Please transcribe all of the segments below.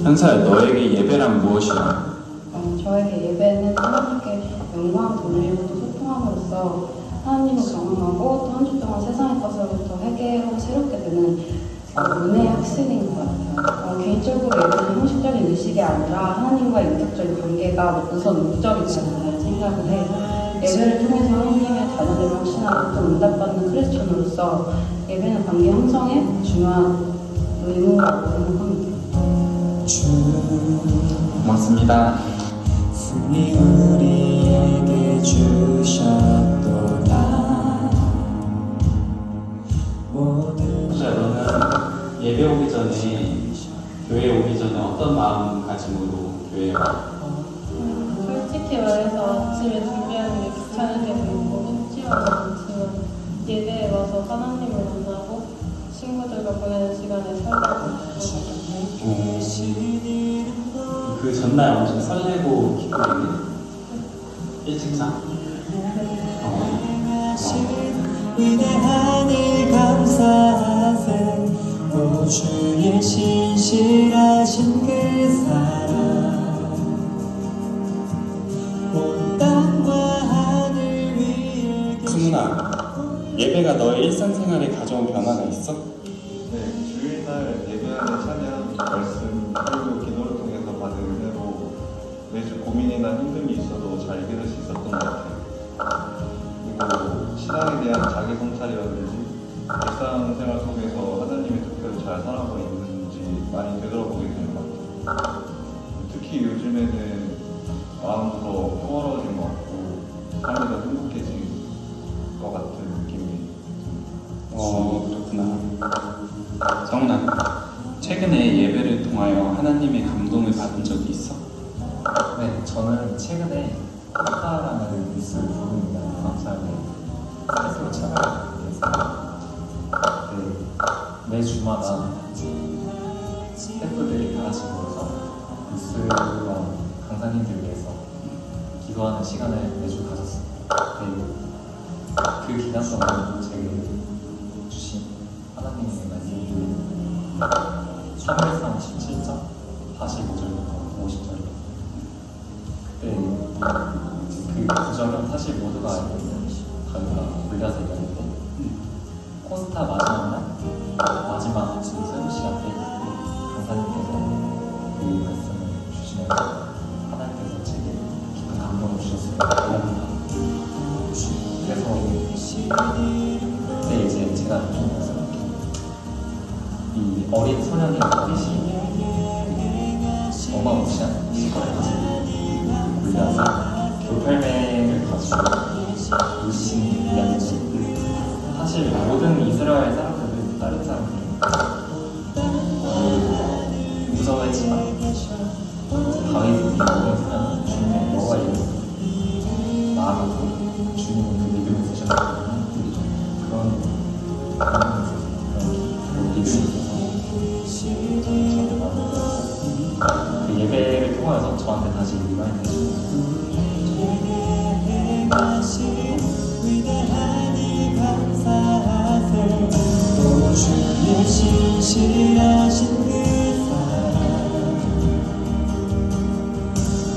현서야, 너에게 예배란 무엇이야? 저에게 예배는 하나님께 영광 돌리고 또 소통함으로써 하나님을 경험하고 또 한 주 동안 세상의 것으로부터 회개하고 새롭게 되는 은혜의 학습인 것 같아요. 개인적으로 예배는 형식적인 의식이 아니라 하나님과의 인격적인 관계가 우선 목적이 된다고 생각을 해요. 예배를 통해서 하나님의 자녀들을 확신하고 또 응답받는 크리스천으로서 예배는 관계 형성에 중요한 의무라고 생각합니다. 고맙습니다. 승리 우리에게 주셨도다. 현서야, 너는 예배 오기 전에, 교회 오기 전에 어떤 마음가짐으로 교회에 와? 솔직히 말해서 아침에 준비하는 게 귀찮을 때도 있고 쉽지만은 않지만 예배에 와서 하나님을 만나고 친구들과 보내는 시간에 설레고 그 전날 엄청 설레고 기쁘겠네? 일찍 자? 위대한 일 감사하세. 오 주의 신실하신 그 사랑 온 땅과 하늘 위에 승훈아, 예배가 너의 일상생활에 가져온 변화가 있어? 네, 주일날 예배하는 찬양, 말씀, 그리고 기도를 통해서 받은 은혜로 매주 고민이나 힘듦이 있어도 잘 이겨낼 수 있었던 것 같아요. 그리고 신앙에 대한 자기 성찰이라든지 일상생활 속에서 하나님의 뜻대로 잘 살아가고 있는지 많이 되돌아보게 되는 것 같아요. 특히 요즘에는 마음도 평화로워진 것 같고 삶이 더 행복해진 것 같은 느낌이 그렇구나. 정훈아, 최근에 예배를 통하여 하나님의 감동을 받은 적이 있어? 네, 저는 최근에 코스타라는 뉴스를 부릅니다. 감사하게 스스로 참여하게 됐어요. 매 주마다 스태프들이 다 같이 모여서 뉴스와 강사님들 위해서 기도하는 시간을 매주 가졌습니다. 그 기간 동안 제게 주신 하나님의 말씀이 사무엘상 17장 45절부터 50절입니다. 그때 그 구절은 사실 모두가 알고 있는 다윗과 골리앗의 이야기인데 코스타 마지막 날 마지막 설교 시간 때 강사님께서 그 말씀을 주시면서 하나님께서 제게 깊은 감동을 주셨을 거랍니다. 그래서 그때 이제 제가 느낀 것은 이 어린 소년의 어리시 어마무시한 시간을 가지고 골리앗을 돌팔매를 가지고 물씬 이야기지. 사실 모든 이스라엘 사람들은 다른 사람들은 무서워했지만 다윗이 모든 사람은 주님의 여호와 이름으로 나아가고 주님은 그 믿음을 쓰셨기 때문에 그런 믿음이 있어서 저한테 마음을 열었고 그 예배를 통해서 저한테 다시 리마인드 해주고 위대한 일 감사하세. 오 주의 신실하신 그 사랑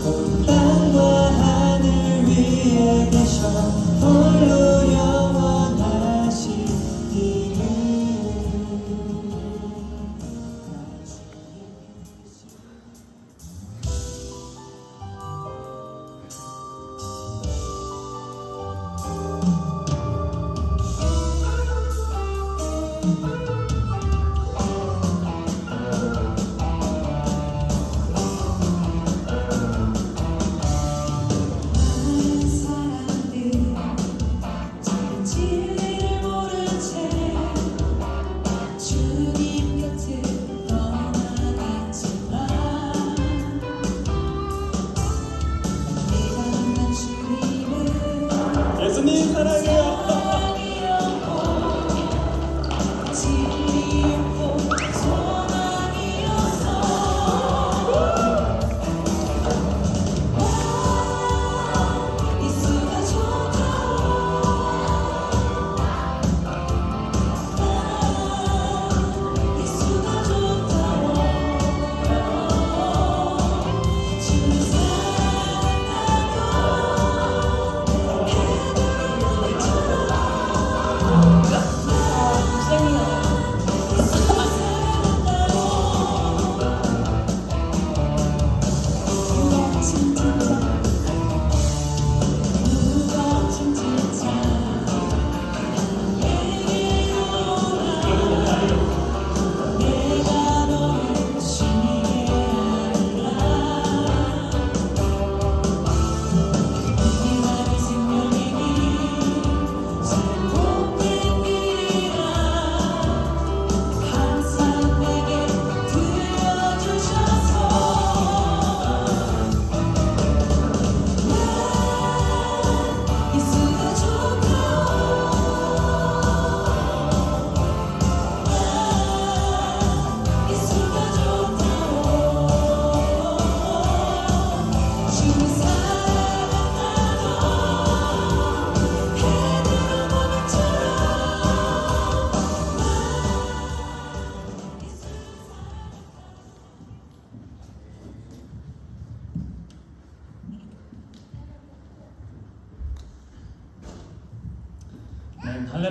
온 땅과 하늘 위에 계셔 홀로 영원하신 이름.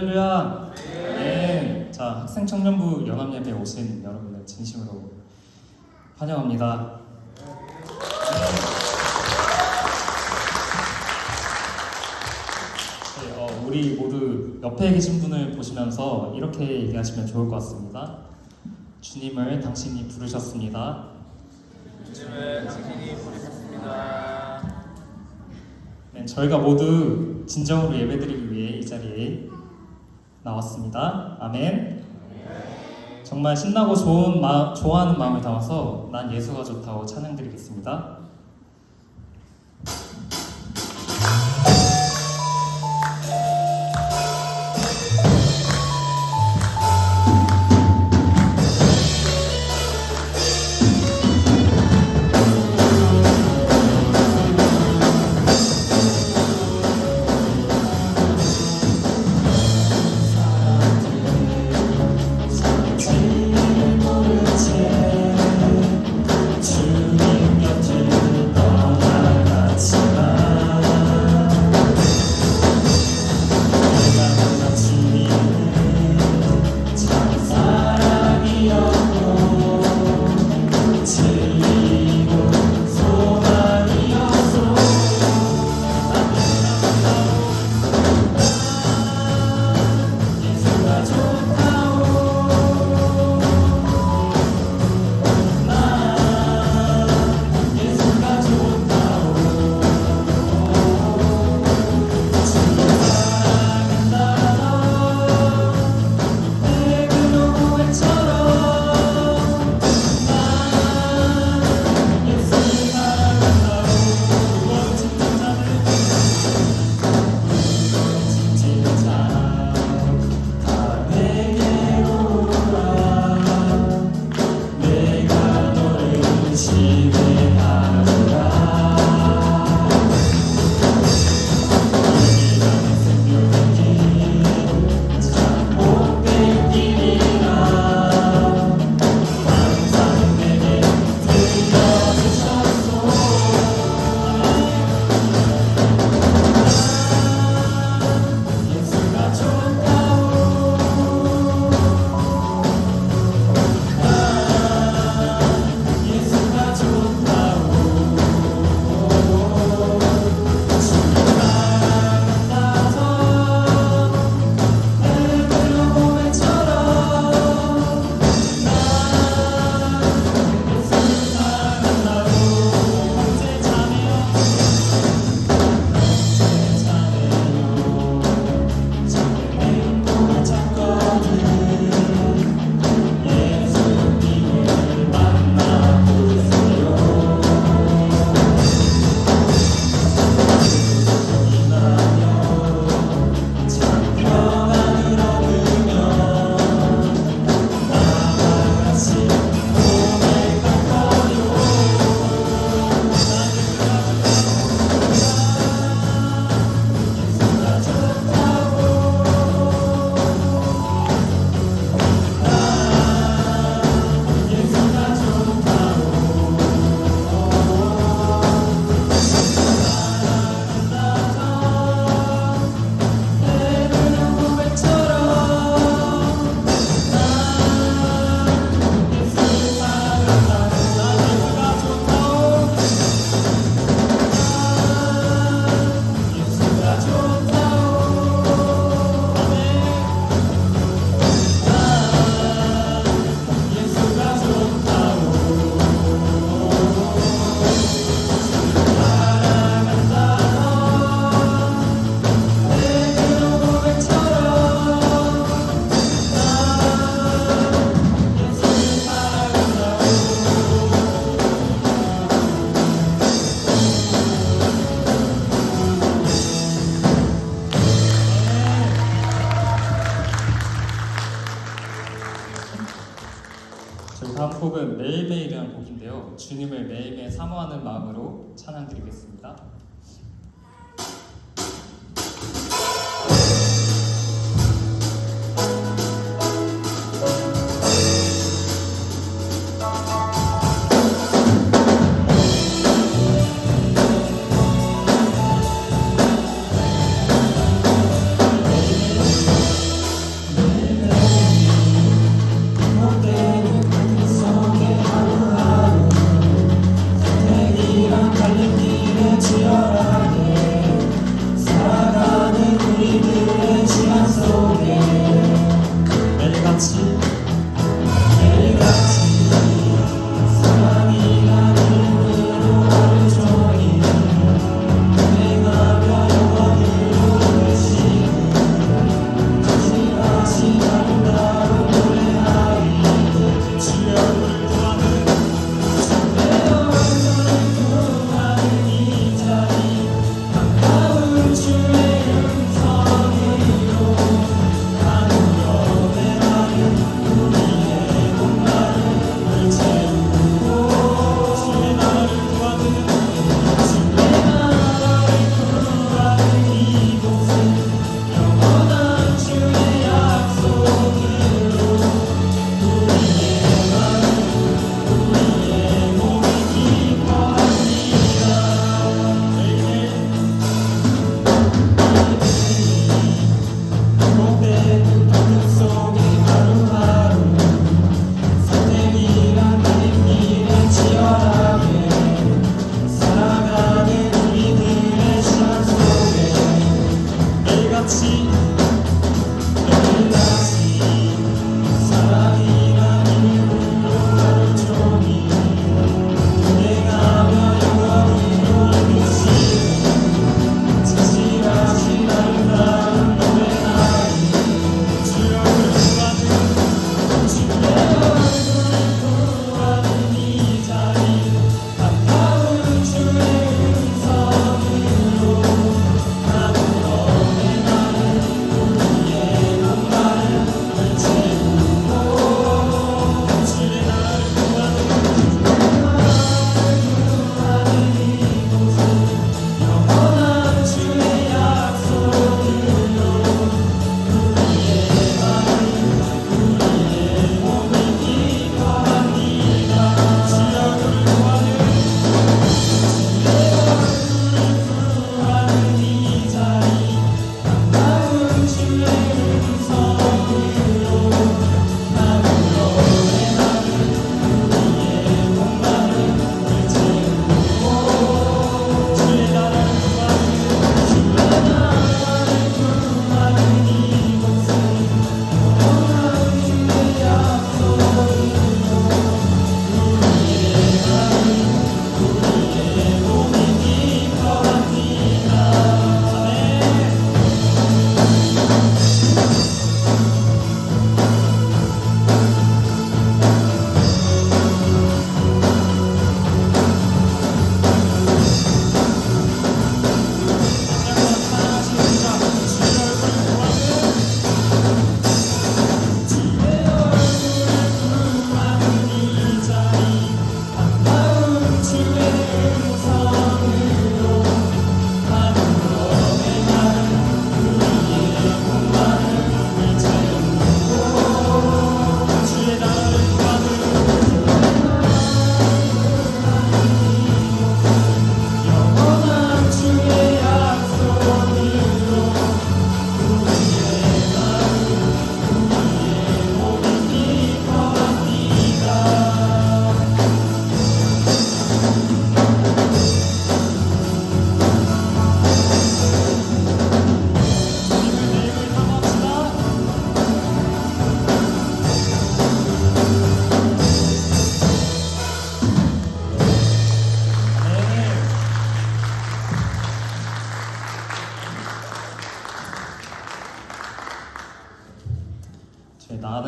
할렐루야. 네. 자, 학생 청년부 연합 예배 오신 여러분을 진심으로 환영합니다. 네, 우리 모두 옆에 계신 분을 보시면서 이렇게 얘기하시면 좋을 것 같습니다. 주님을 당신이 부르셨습니다. 주님을 당신이 부르셨습니다. 네, 저희가 모두 진정으로 예배드리기 위해 이 자리에 나왔습니다. 아멘. 정말 신나고 좋아하는 마음을 담아서 난 예수가 좋다고 찬양드리겠습니다. 다음 곡은 매일매일이라는 곡인데요. 주님을 매일매일 사모하는 마음으로 찬양드리겠습니다.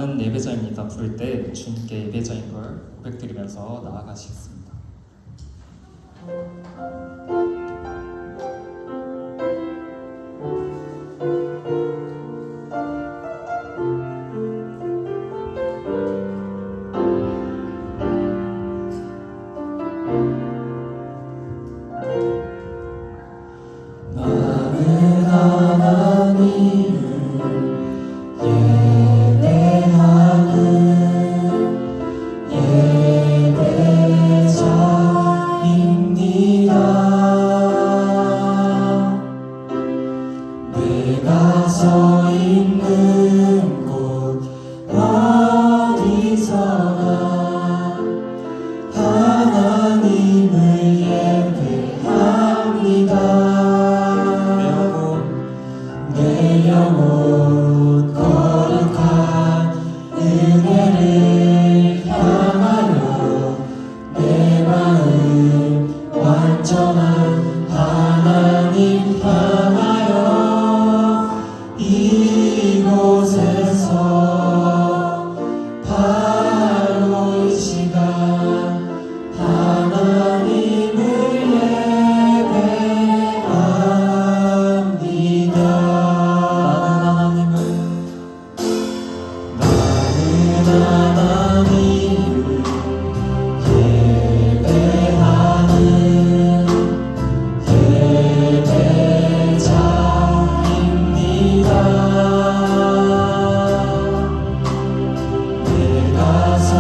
나는 예배자입니다 부를 때 주님께 예배자인 걸 고백드리면서 나아가시겠습니다. 나는 하나님을 예배하는 예배자입니다. 내가 서 있는 곳 어디서나 하나님을 예배합니다. 내 영혼 거룩한 은혜를 향하여 내 마음 완전한 하나님 향하여 이곳에서 바로 이 시간 하나님을 예배합니다. 나는 하나님을 예배하는 예배자입니다. 내가 서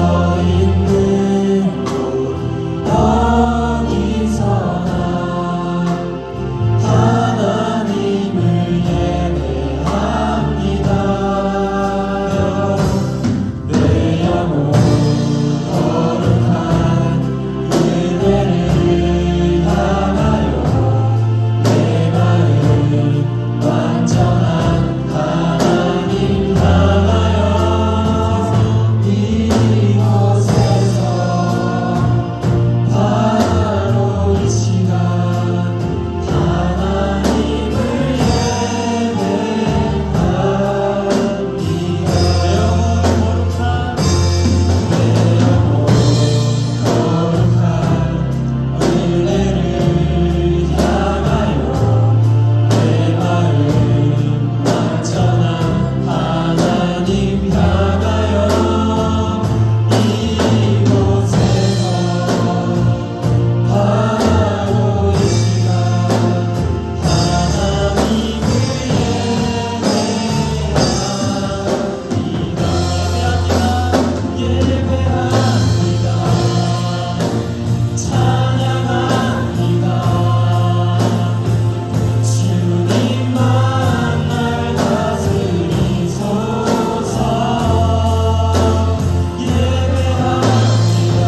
있는 곳 어디서나 하나님을 예배합니다. 내 영혼 거룩한 은혜를 향하여 내 마음 완전한 하나님 향하여 이곳에서 바로 이 시간 하나님을 예배합니다. 내 영혼 거룩한 은혜를 향하여 내 마음 완전한 하나님 향하여 이곳에서 바로 이 시간 하나님을 예배합니다. 찬양합니다. 주님만 날 다스리소서. 예배합니다.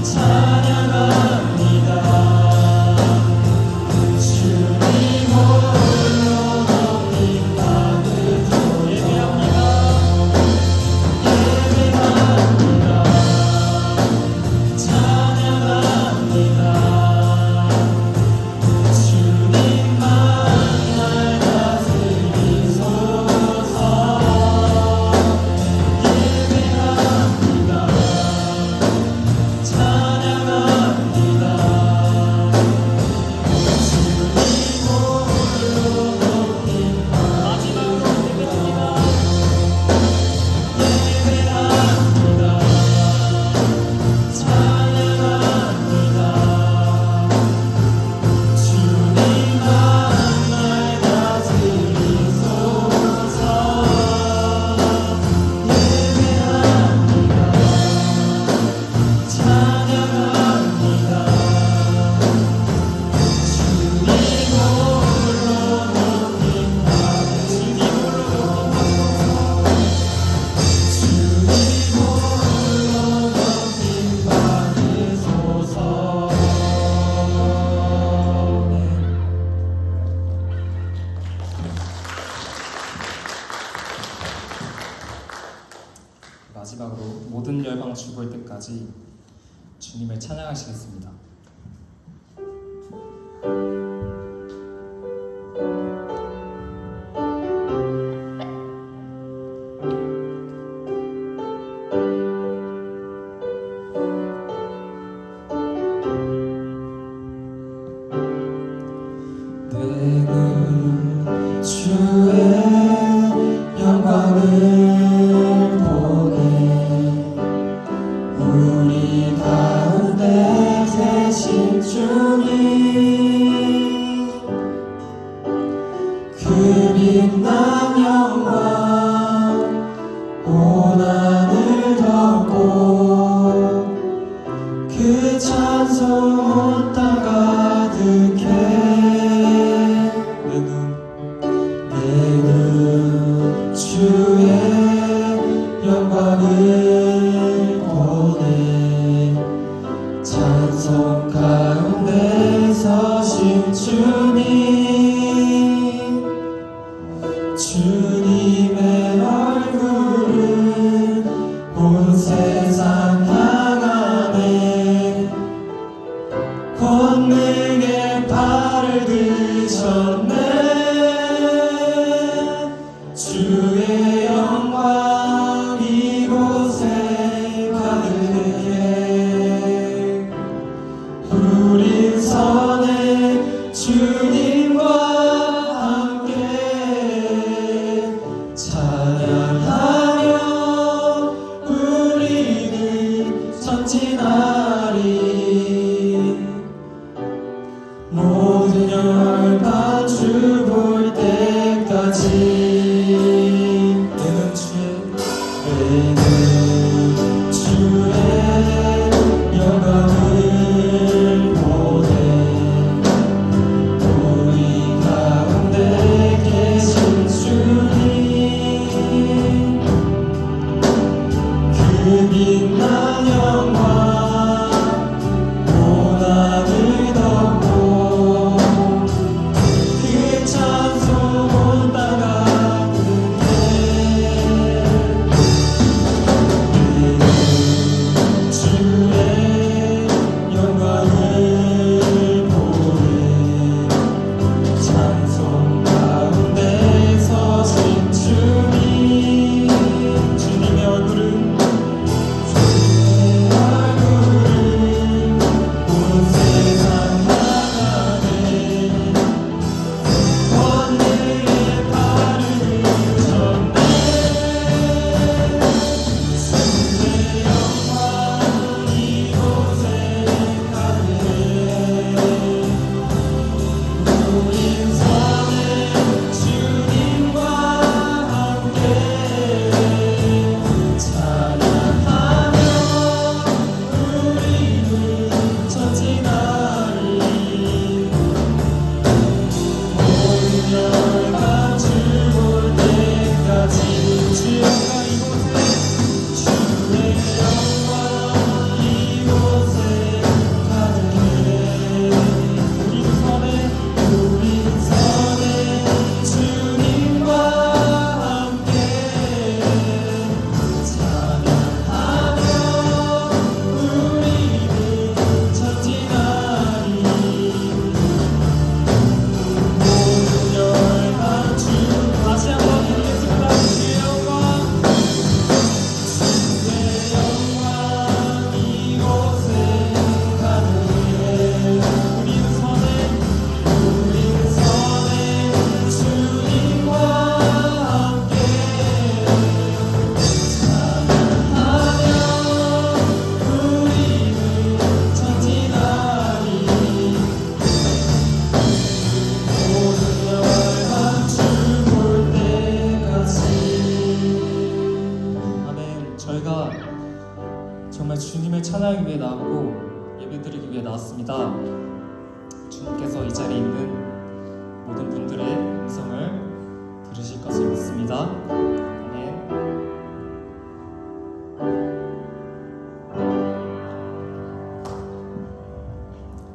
찬양합니다. 주님 홀로 높임 받으소. 예배합니다. 찬양합니다. 주님만 날 다스리소서. 예배합니다. 찬양합니다. 주님 홀로 높임 마지막으로 예배합니다. 예배합니다. 찬양합니다. 주님만 날 다스리소서. 예배합니다. 찬양합니다. 주님 홀로 높임 주님 홀로 높임 받으소서. 마지막으로 모든 열방 죽을 때까지 주님을 찬양하시겠습니다. 그 찬송 온 땅 가득해 내 눈 주의 영광을 보네 찬송 가운데 서신 주님의 얼굴은 온 세상 향하네 권능의 팔을 드셨네 주의 영광 이곳에 가득해 우린 선해 주님과 함께 찬양하며 우리는 전진하리 모든 열반 주 볼 때까지 내는 주의 영광을 보네 우리 가운데 계신 주님 그 빛난 영광 온 하늘 덮고 그 찬송 온 땅 가득해 주의 영광을 보네 찬송 가운데 서신 주님의 얼굴은 온 세상 향하네 권능의 팔을 드셨네 주의 영광 이곳에 가득해 우린 선해 주님과 함께 찬양하며 우리는 전진하리 모든 열반 주 볼 때까지 주의 영광 이곳에 주의 영광 이곳에 가득해 우린 선해 주님과 함께 찬양하며 우리는 전진하리 모든 열반 주 다시 한번 부르겠습니다 주의 영광 이곳에 가득해 우린 선해 주님과 함께 찬양하며 우리는 전진하리 모든 열반 주 볼 때까지 아멘. 저희가 정말 주님을 찬양하기 위해 나왔고 예배드리기 위해 나왔습니다. 주님께서 이 자리에 있는 모든 분들의 음성을 들으실 것을 믿습니다. 아멘.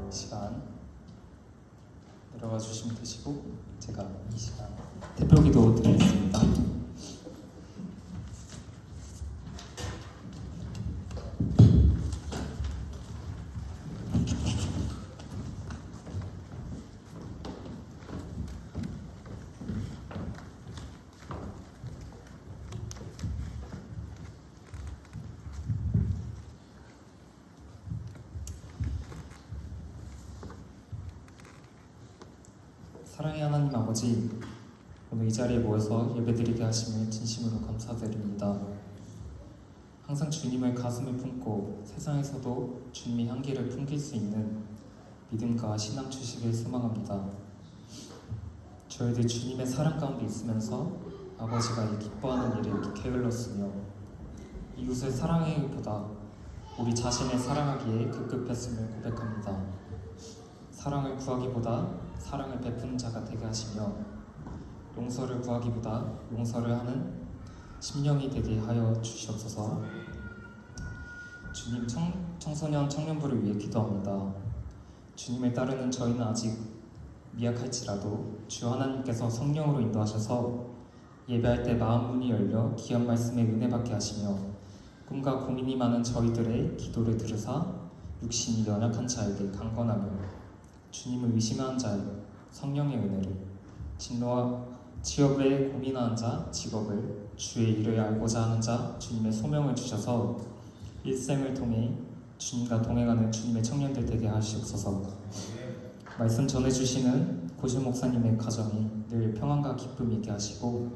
시간 내려가 주시면 되시고 제가 이 시간 대표기도 드리겠습니다. 사랑의 하나님 아버지, 오늘 이 자리에 모여서 예배드리게 하심을 진심으로 감사드립니다. 항상 주님을 가슴에 품고 세상에서도 주님의 향기를 풍길 수 있는 믿음과 신앙 주시길 소망합니다. 저희들 주님의 사랑 가운데 있으면서 아버지가 이 기뻐하는 일을 게을렀으며 이웃을 사랑하기보다 우리 자신을 사랑하기에 극극 못했음을 고백합니다. 사랑을 구하기보다 사랑을 베푸는 자가 되게 하시며 용서를 구하기보다 용서를 하는 심령이 되게 하여 주시옵소서. 주님, 청소년 청년부를 위해 기도합니다. 주님을 따르는 저희는 아직 미약할지라도 주 하나님께서 성령으로 인도하셔서 예배할 때 마음 문이 열려 귀한 말씀에 은혜 받게 하시며 꿈과 고민이 많은 저희들의 기도를 들으사 육신이 연약한 자에게 강건하며 주님을 의심하는 자의 성령의 은혜를 진로와 취업에 고민하는 자 직업을 주의 일을 알고자 하는 자 주님의 소명을 주셔서 일생을 통해 주님과 동행하는 주님의 청년들 되게 하시옵소서. 말씀 전해주시는 고실 목사님의 가정이 늘 평안과 기쁨이 있게 하시고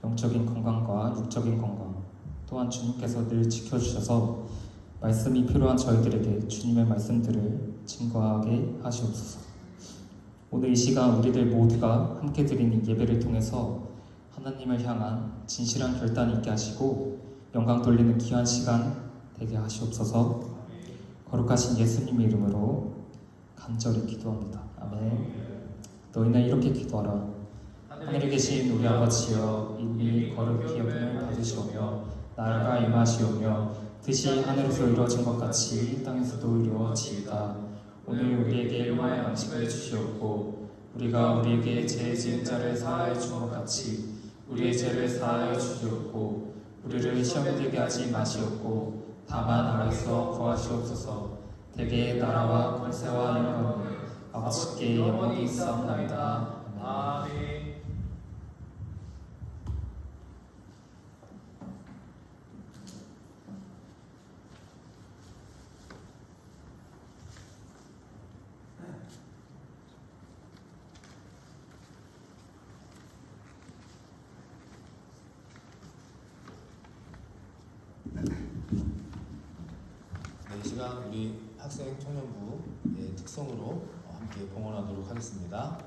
영적인 건강과 육적인 건강 또한 주님께서 늘 지켜주셔서 말씀이 필요한 저희들에게 주님의 말씀들을 증거하게 하시옵소서. 오늘 이 시간 우리들 모두가 함께 드리는 예배를 통해서 하나님을 향한 진실한 결단이 있게 하시고 영광 돌리는 귀한 시간 되게 하시옵소서. 거룩하신 예수님의 이름으로 간절히 기도합니다. 아멘. 너희는 이렇게 기도하라. 하늘에 계신 우리 아버지여, 이름이 거룩히 여김을 받으시오며 나라가 임하시오며 뜻이 하늘에서 이루어진 것 같이 땅에서도 이루어지이다. 오늘 우리에게 일용할 양식을 주시옵고 우리가 우리에게 죄 지은 자를 사하여 준 것 같이 우리의 죄를 사하여 주시옵고 우리를 시험에 들게 하지 마시옵고 다만 하나님께서 구하시옵소서. 대개의 나라와 권세와 영광을 아버지께 영원히 있사옵나이다. 아멘. 이 시간 우리 학생 청년부의 특성으로 함께 봉헌하도록 하겠습니다.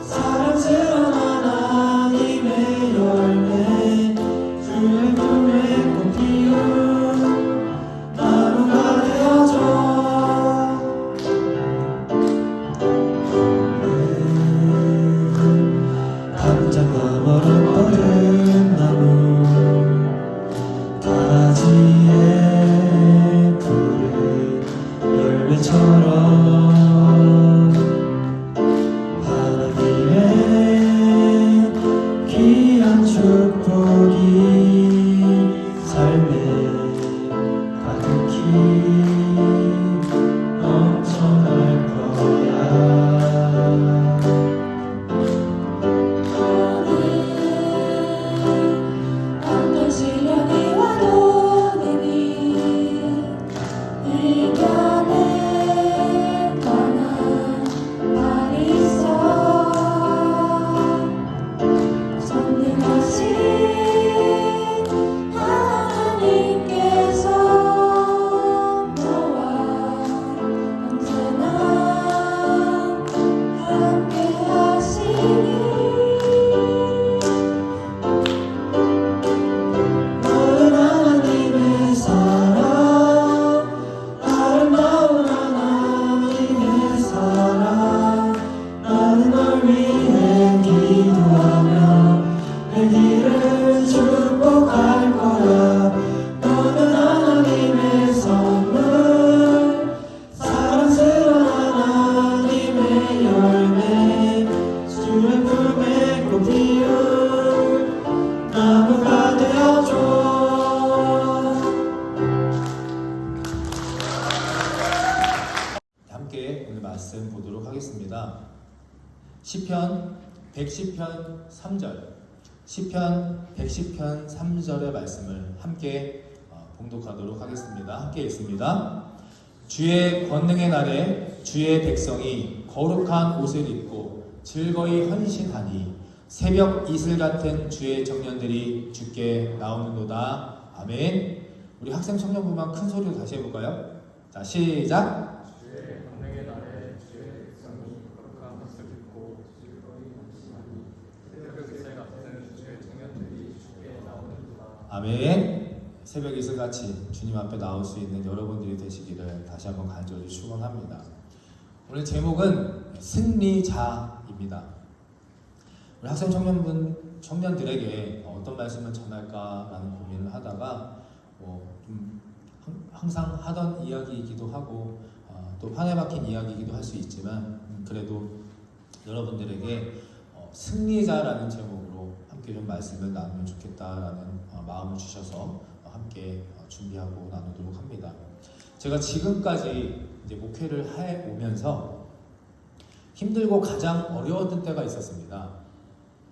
사랑스러운 하나님 멀어 뻗은 나무 가지에 푸른 열매처럼 하나님의 귀한 축복이 삶에 가득히 넘쳐날 거야. 어떤 시련이 와도 내니 이겨낼 만한 말이 있어. 전능하신 하나님께서 너와 언제나 함께 하시니 너는 하나님의 사랑, 아름다운 하나님의 사랑. 나는 널 위해 기도하며 내 길을 축복할 거야. 너는 하나님의 선물, 사랑스러운 하나님의 열매, 주의 품에 꼭 피운 나무가 되어줘. 함께 오늘 말씀 보도록 하겠습니다. 시편 110편 3절, 시편 110편 3절의 말씀을 함께 봉독하도록 하겠습니다. 함께 읽습니다. 주의 권능의 날에 주의 백성이 거룩한 옷을 입고 즐거이 헌신하니 새벽 이슬 같은 주의 청년들이 주께 나오는도다. 아멘. 우리 학생 청년부만 큰 소리로 다시 해볼까요? 자, 시작. 주의 권능의 날에 주의 백성이 거룩한 옷을 입고 즐거이 헌신하니 새벽 이슬 같은 주의 청년들이 주께 나오는도다. 아멘. 새벽 이슬같이 주님 앞에 나올 수 있는 여러분들이 되시기를 다시 한번 간절히 축원합니다. 오늘 제목은 승리자입니다. 우리 학생 청년들에게 어떤 말씀을 전할까라는 고민을 하다가 좀 항상 하던 이야기이기도 하고 또 판에 박힌 이야기이기도 할 수 있지만 그래도 여러분들에게 승리자라는 제목으로 함께 좀 말씀을 나누면 좋겠다라는 마음을 주셔서 함께 준비하고 나누도록 합니다. 제가 지금까지 이제 목회를 해 오면서 힘들고 가장 어려웠던 때가 있었습니다.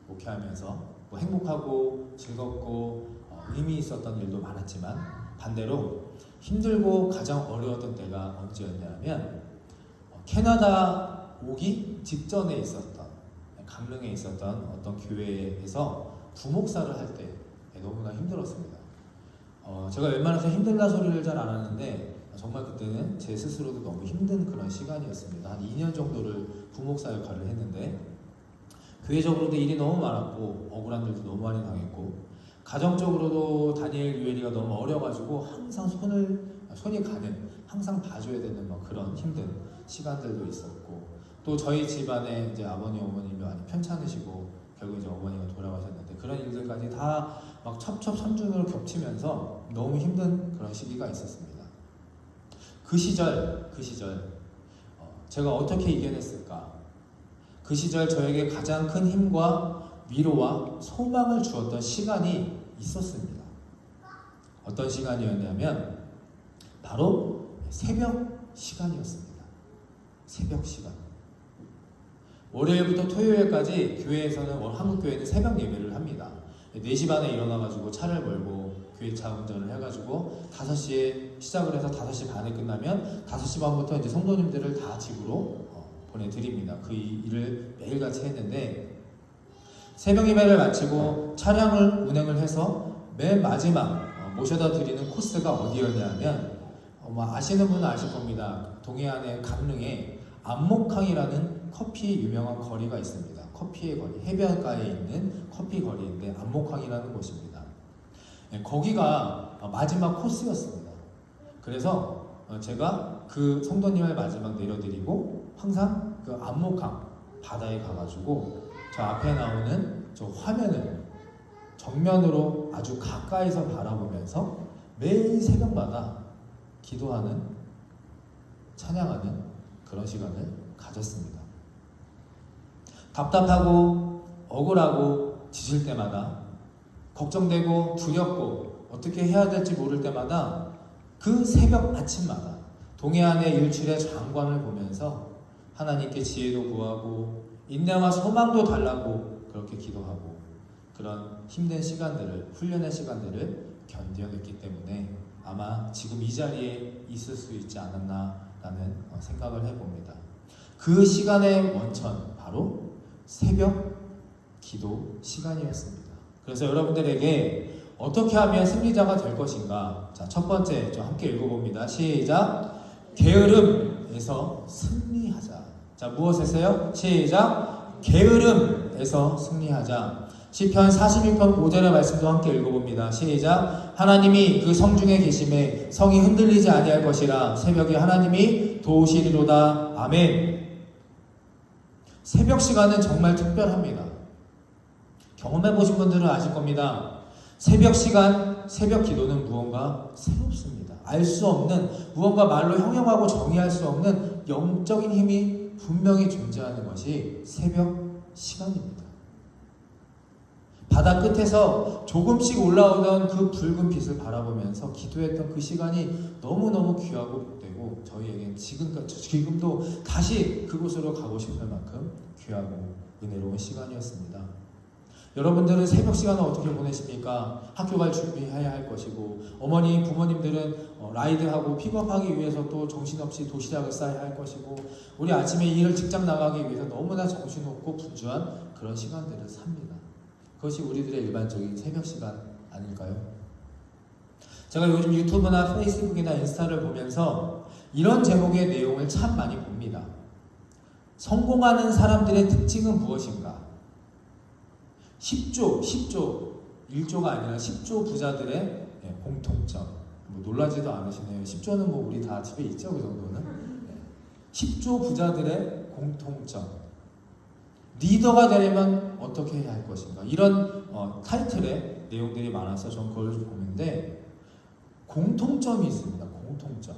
목회하면서 뭐 행복하고 즐겁고 의미 있었던 일도 많았지만 반대로 힘들고 가장 어려웠던 때가 언제였냐면 캐나다 오기 직전에 있었던 강릉에 있었던 어떤 교회에서 부목사를 할 때 너무나 힘들었습니다. 제가 웬만해서 힘들다 소리를 잘 안 하는데 정말 그때는 제 스스로도 너무 힘든 그런 시간이었습니다. 한 2년 정도를 부목사 역할을 했는데 교회적으로도 일이 너무 많았고 억울한 일도 너무 많이 당했고 가정적으로도 다니엘 유엘이가 너무 어려가지고 항상 손이 가는 항상 봐줘야 되는 막 그런 힘든 시간들도 있었고 또 저희 집안에 이제 아버님 어머님이 많이 편찮으시고 결국 이제 어머니가 돌아가셨는데 그런 일들까지 다 막 첩첩산중으로 겹치면서 너무 힘든 그런 시기가 있었습니다. 그 시절 제가 어떻게 이겨냈을까? 그 시절 저에게 가장 큰 힘과 위로와 소망을 주었던 시간이 있었습니다. 어떤 시간이었냐면 바로 새벽 시간이었습니다. 새벽 시간. 월요일부터 토요일까지 교회에서는 한국교회는 새벽 예배를 합니다. 4시 반에 일어나가지고 차를 몰고 교회 차 운전을 해가지고 5시에 시작을 해서 5시 반에 끝나면 5시 반부터 이제 성도님들을 다 집으로 보내드립니다. 그 일을 매일같이 했는데 새벽 예배를 마치고 차량을 운행을 해서 맨 마지막 모셔다 드리는 코스가 어디였냐면 아시는 분은 아실 겁니다. 동해안의 강릉에 안목항이라는 커피 유명한 거리가 있습니다. 커피의 거리, 해변가에 있는 커피 거리인데 안목항이라는 곳입니다. 거기가 마지막 코스였습니다. 그래서 제가 그 성도님을 마지막 내려드리고 항상 그 안목항 바다에 가가지고 저 앞에 나오는 저 화면을 정면으로 아주 가까이서 바라보면서 매일 새벽마다 기도하는, 찬양하는 그런 시간을 가졌습니다. 답답하고 억울하고 지칠 때마다, 걱정되고 두렵고 어떻게 해야 될지 모를 때마다 그 새벽 아침마다 동해안의 일출의 장관을 보면서 하나님께 지혜도 구하고 인내와 소망도 달라고 그렇게 기도하고 그런 힘든 시간들을, 훈련의 시간들을 견뎌냈기 때문에 아마 지금 이 자리에 있을 수 있지 않았나라는 생각을 해봅니다. 그 시간의 원천, 바로 새벽 기도 시간이었습니다. 그래서 여러분들에게 어떻게 하면 승리자가 될 것인가? 자, 첫 번째 좀 함께 읽어봅니다. 시작. 게으름에서 승리하자. 자, 무엇에서요? 시작. 게으름에서 승리하자. 시편 41편 5절의 말씀도 함께 읽어봅니다. 시작. 하나님이 그 성중에 계심에 성이 흔들리지 아니할 것이라. 새벽에 하나님이 도우시리로다. 아멘. 새벽 시간은 정말 특별합니다. 경험해보신 분들은 아실 겁니다. 새벽 시간, 새벽 기도는 무언가 새롭습니다. 알 수 없는, 무언가 말로 형용하고 정의할 수 없는 영적인 힘이 분명히 존재하는 것이 새벽 시간입니다. 바다 끝에서 조금씩 올라오던 그 붉은 빛을 바라보면서 기도했던 그 시간이 너무너무 귀하고 복되고 저희에겐 지금도 다시 그곳으로 가고 싶을 만큼 귀하고 은혜로운 시간이었습니다. 여러분들은 새벽 시간을 어떻게 보내십니까? 학교 갈 준비해야 할 것이고, 어머니, 부모님들은 라이드하고 픽업하기 위해서 또 정신없이 도시락을 싸야 할 것이고, 우리 아침에 일을 직장 나가기 위해서 너무나 정신없고 분주한 그런 시간들을 삽니다. 그것이 우리들의 일반적인 새벽 시간 아닐까요? 제가 요즘 유튜브나 페이스북이나 인스타를 보면서 이런 제목의 내용을 참 많이 봅니다. 성공하는 사람들의 특징은 무엇인가? 10조, 1조가 아니라 10조 부자들의 공통점. 뭐 놀라지도 않으시네요. 10조는 뭐 우리 다 집에 있죠, 그 정도는. 10조 부자들의 공통점. 리더가 되려면 어떻게 해야 할 것인가? 이런 타이틀의 내용들이 많아서 전 그걸 보는데 공통점이 있습니다. 공통점.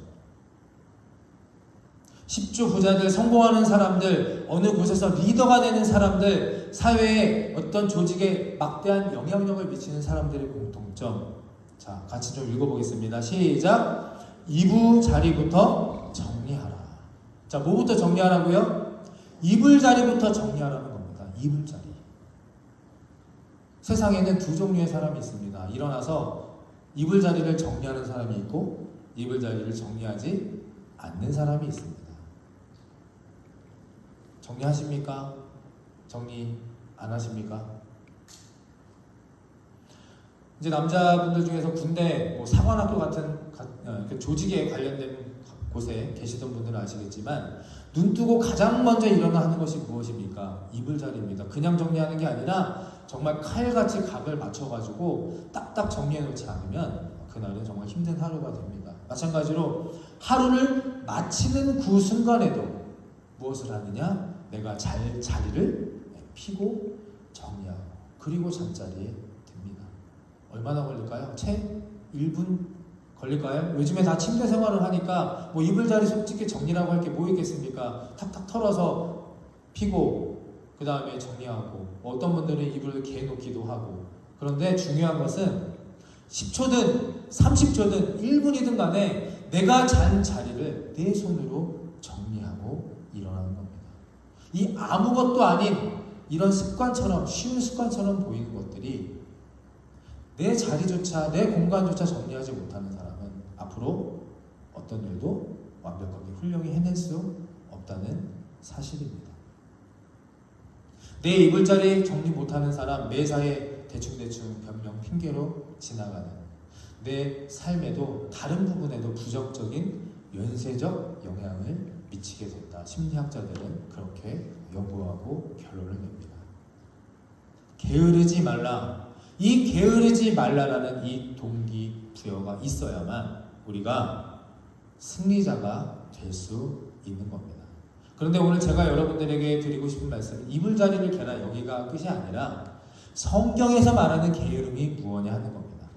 10조 부자들, 성공하는 사람들, 어느 곳에서 리더가 되는 사람들, 사회에 어떤 조직에 막대한 영향력을 미치는 사람들의 공통점. 자, 같이 좀 읽어보겠습니다. 시작. 이부 자리부터 정리하라. 자, 뭐부터 정리하라고요? 이불 자리부터 정리하라는 겁니다. 이불 자리. 세상에는 두 종류의 사람이 있습니다. 일어나서 이불 자리를 정리하는 사람이 있고 이불 자리를 정리하지 않는 사람이 있습니다. 정리하십니까? 정리 안 하십니까? 이제 남자분들 중에서 군대, 뭐 사관학교 같은 조직에 관련된 곳에 계시던 분들은 아시겠지만 눈 뜨고 가장 먼저 일어나 하는 것이 무엇입니까? 이불 자리입니다. 그냥 정리하는 게 아니라 정말 칼같이 각을 맞춰가지고 딱딱 정리해 놓지 않으면 그날은 정말 힘든 하루가 됩니다. 마찬가지로 하루를 마치는 그 순간에도 무엇을 하느냐? 내가 자리를 피고 정리하고 그리고 잠자리에 듭니다. 얼마나 걸릴까요? 채 1분 걸릴까요? 요즘에 다 침대 생활을 하니까 뭐 이불 자리 솔직히 정리라고 할 게 뭐 있겠습니까? 탁탁 털어서 피고 그 다음에 정리하고 어떤 분들은 이불을 개놓기도 하고. 그런데 중요한 것은 10초든 30초든 1분이든 간에 내가 잔 자리를 내 손으로 정리하고 일어나는 겁니다. 이 아무것도 아닌 이런 습관처럼, 쉬운 습관처럼 보이는 것들이 내 자리조차, 내 공간조차 정리하지 못하는 사람은 앞으로 어떤 일도 완벽하게 훌륭히 해낼 수 없다는 사실입니다. 내 이불자리 정리 못하는 사람, 매사에 대충대충 변명 핑계로 지나가는, 내 삶에도 다른 부분에도 부정적인 연쇄적 영향을 미치게 된다. 심리학자들은 그렇게 연구하고 결론을 냅니다. 게으르지 말라. 이 게으르지 말라라는 이 동기부여가 있어야만 우리가 승리자가 될 수 있는 겁니다. 그런데 오늘 제가 여러분들에게 드리고 싶은 말씀은 이불 자리를 개라 여기가 끝이 아니라 성경에서 말하는 게으름이 무엇이냐 하는 겁니다.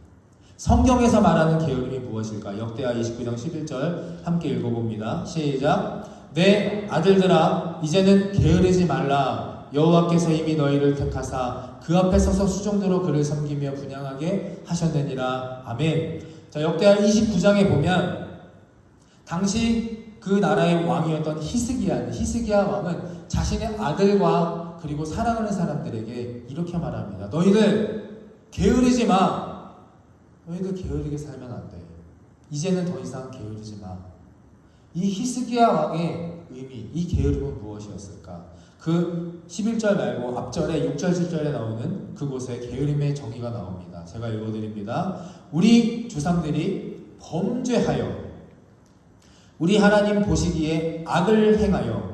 성경에서 말하는 게으름이 무엇일까? 역대하 29장 11절 함께 읽어봅니다. 시작. 내 아들들아 이제는 게으르지 말라. 여호와께서 이미 너희를 택하사 그 앞에 서서 수종대로 그를 섬기며 분향하게 하셨느니라. 아멘. 자, 역대하 29장에 보면 당시 그 나라의 왕이었던 히스기야 왕은 자신의 아들과 그리고 사랑하는 사람들에게 이렇게 말합니다. 너희들 게으르지 마. 너희들 게으르게 살면 안 돼. 이제는 더 이상 게으르지 마. 이 히스기야 왕의 의미, 이 게으름은 무엇이었을까? 그 11절 말고 앞절에 6절, 7절에 나오는 그곳에 게으름의 정의가 나옵니다. 제가 읽어드립니다. 우리 조상들이 범죄하여 우리 하나님 보시기에 악을 행하여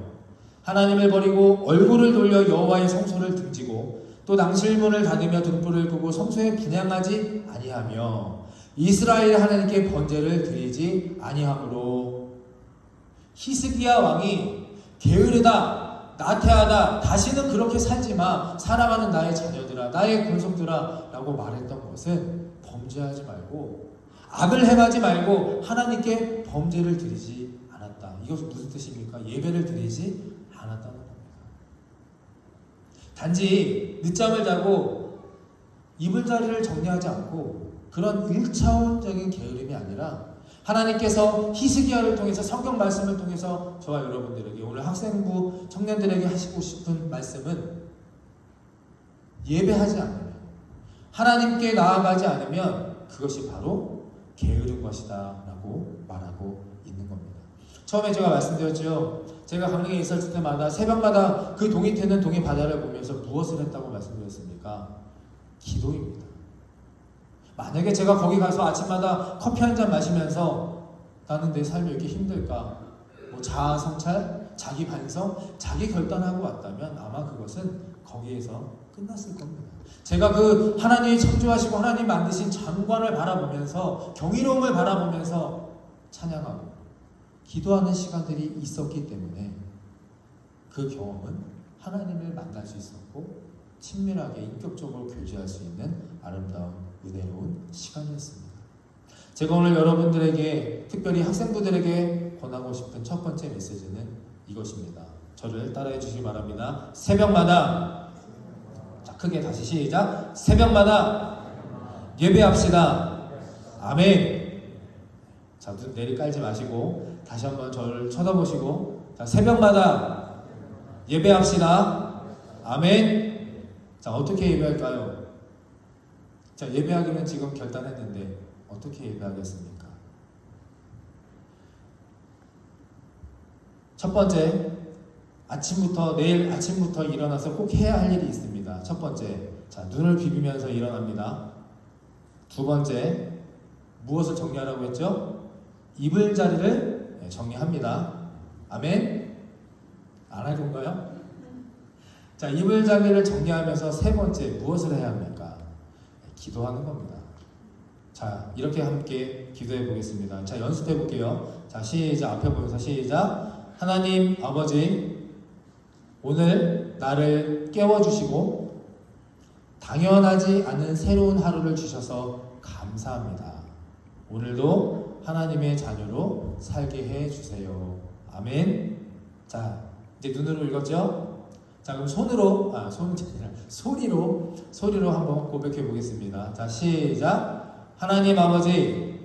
하나님을 버리고 얼굴을 돌려 여호와의 성소를 등지고 또 낭실문을 닫으며 등불을 끄고 성소에 분향하지 아니하며 이스라엘 하나님께 번제를 드리지 아니하므로 히스기야 왕이 게으르다 나태하다 다시는 그렇게 살지 마 사랑하는 나의 자녀들아 나의 권속들아 라고 말했던 것은 범죄하지 말고 악을 행하지 말고 하나님께 범죄를 드리지 않았다. 이것은 무슨 뜻입니까? 예배를 드리지 않았다는 겁니다. 단지 늦잠을 자고 이불자리를 정리하지 않고 그런 1차원적인 게으름이 아니라 하나님께서 히스기야를 통해서 성경 말씀을 통해서 저와 여러분들에게 오늘 학생부 청년들에게 하시고 싶은 말씀은 예배하지 않으면 하나님께 나아가지 않으면 그것이 바로 게으른 것이다 라고 말하고 있는 겁니다. 처음에 제가 말씀드렸죠. 제가 강릉에 있었을 때마다 새벽마다 그 동이 트는 동이 바다를 보면서 무엇을 했다고 말씀드렸습니까? 기도입니다. 만약에 제가 거기 가서 아침마다 커피 한 잔 마시면서 나는 내 삶이 왜 이렇게 힘들까? 뭐 자아 성찰, 자기 반성, 자기 결단하고 왔다면 아마 그것은 거기에서 끝났을 겁니다. 제가 그 하나님이 창조하시고 하나님 만드신 장관을 바라보면서 경이로움을 바라보면서 찬양하고 기도하는 시간들이 있었기 때문에 그 경험은 하나님을 만날 수 있었고 친밀하게 인격적으로 교제할 수 있는 아름다운 은혜로운 시간이었습니다. 제가 오늘 여러분들에게 특별히 학생부들에게 권하고 싶은 첫 번째 메시지는 이것입니다. 저를 따라해 주시기 바랍니다. 새벽마다 자 크게 다시 시작. 새벽마다 예배합시다. 아멘. 자 눈 내리 깔지 마시고 다시 한번 저를 쳐다보시고 자 새벽마다 예배합시다. 아멘. 자 어떻게 예배할까요? 자 예배하기는 지금 결단했는데 어떻게 예배하겠습니까? 첫 번째 내일 아침부터 일어나서 꼭 해야 할 일이 있습니다. 첫 번째 자 눈을 비비면서 일어납니다. 두 번째 무엇을 정리하라고 했죠? 이불 자리를 정리합니다. 아멘. 안 할 건가요? 자 이불 자리를 정리하면서 세 번째 무엇을 해야 합니까? 기도하는 겁니다. 자 이렇게 함께 기도해 보겠습니다. 자 연습해 볼게요. 자 시작. 앞에 보면서 시작. 하나님 아버지 오늘 나를 깨워주시고 당연하지 않은 새로운 하루를 주셔서 감사합니다. 오늘도 하나님의 자녀로 살게 해주세요. 아멘. 자 이제 눈으로 읽었죠? 자 그럼 소리로 한번 고백해 보겠습니다. 자 시작. 하나님 아버지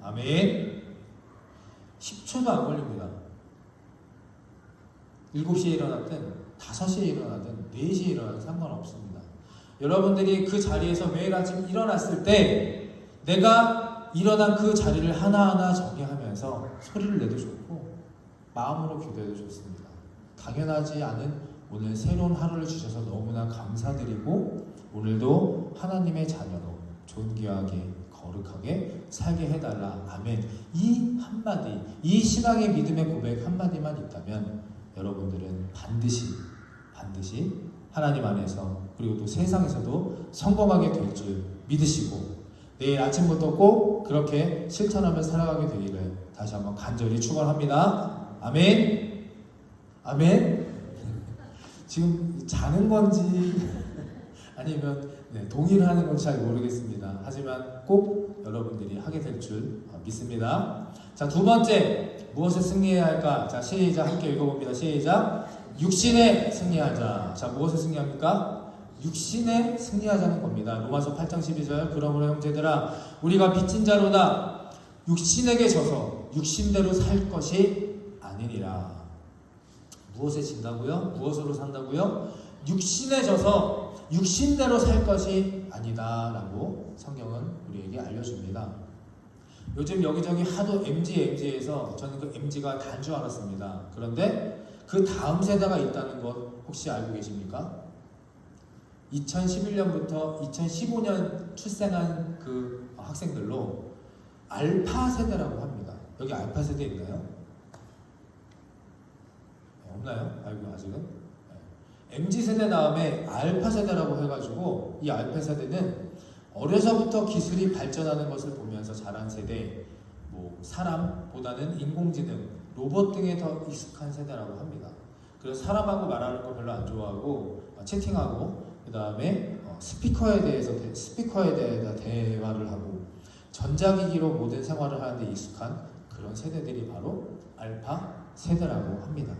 아멘. 10초도 안 걸립니다. 7시에 일어났든 5시에 일어나든 4시에 일어나든 상관없습니다. 여러분들이 그 자리에서 매일 아침 일어났을 때 내가 일어난 그 자리를 하나하나 정리하면서 소리를 내도 좋고 마음으로 기도해도 좋습니다. 당연하지 않은 오늘 새로운 하루를 주셔서 너무나 감사드리고 오늘도 하나님의 자녀로 존귀하게 거룩하게 살게 해달라. 아멘. 이 한마디, 이 신앙의 믿음의 고백 한마디만 있다면 여러분들은 반드시 하나님 안에서 그리고 또 세상에서도 성공하게 될 줄 믿으시고 내일 아침부터 꼭 그렇게 실천하며 살아가게 되기를 다시 한번 간절히 축원합니다. 아멘. 아멘. 지금 자는 건지 아니면 동의를 하는 건지 잘 모르겠습니다. 하지만 꼭 여러분들이 하게 될 줄 믿습니다. 자, 두 번째, 무엇에 승리해야 할까? 자, 시작. 함께 읽어봅니다. 시작. 육신에 승리하자. 자, 무엇에 승리합니까? 육신에 승리하자는 겁니다. 로마서 8장 12절. 그러므로 형제들아, 우리가 빚진 자로다 육신에게 져서 육신대로 살 것이 아니니라. 무엇에 진다고요? 무엇으로 산다고요? 육신에 져서 육신대로 살 것이 아니다 라고 성경은 우리에게 알려줍니다. 요즘 여기저기 하도 MG에서 저는 그 MG가 단 줄 알았습니다. 그런데 그 다음 세대가 있다는 것 혹시 알고 계십니까? 2011년부터 2015년 출생한 그 학생들로 알파 세대라고 합니다. 여기 알파 세대 있나요? 없나요? 알고 아직은? MZ 세대 다음에 알파 세대라고 해가지고 이 알파 세대는 어려서부터 기술이 발전하는 것을 보면서 자란 세대, 뭐 사람보다는 인공지능, 로봇 등에 더 익숙한 세대라고 합니다. 그래서 사람하고 말하는 거 별로 안 좋아하고 채팅하고 그 다음에 스피커에 대해서 대화를 하고 전자기기로 모든 생활을 하는데 익숙한 그런 세대들이 바로 알파 세대라고 합니다.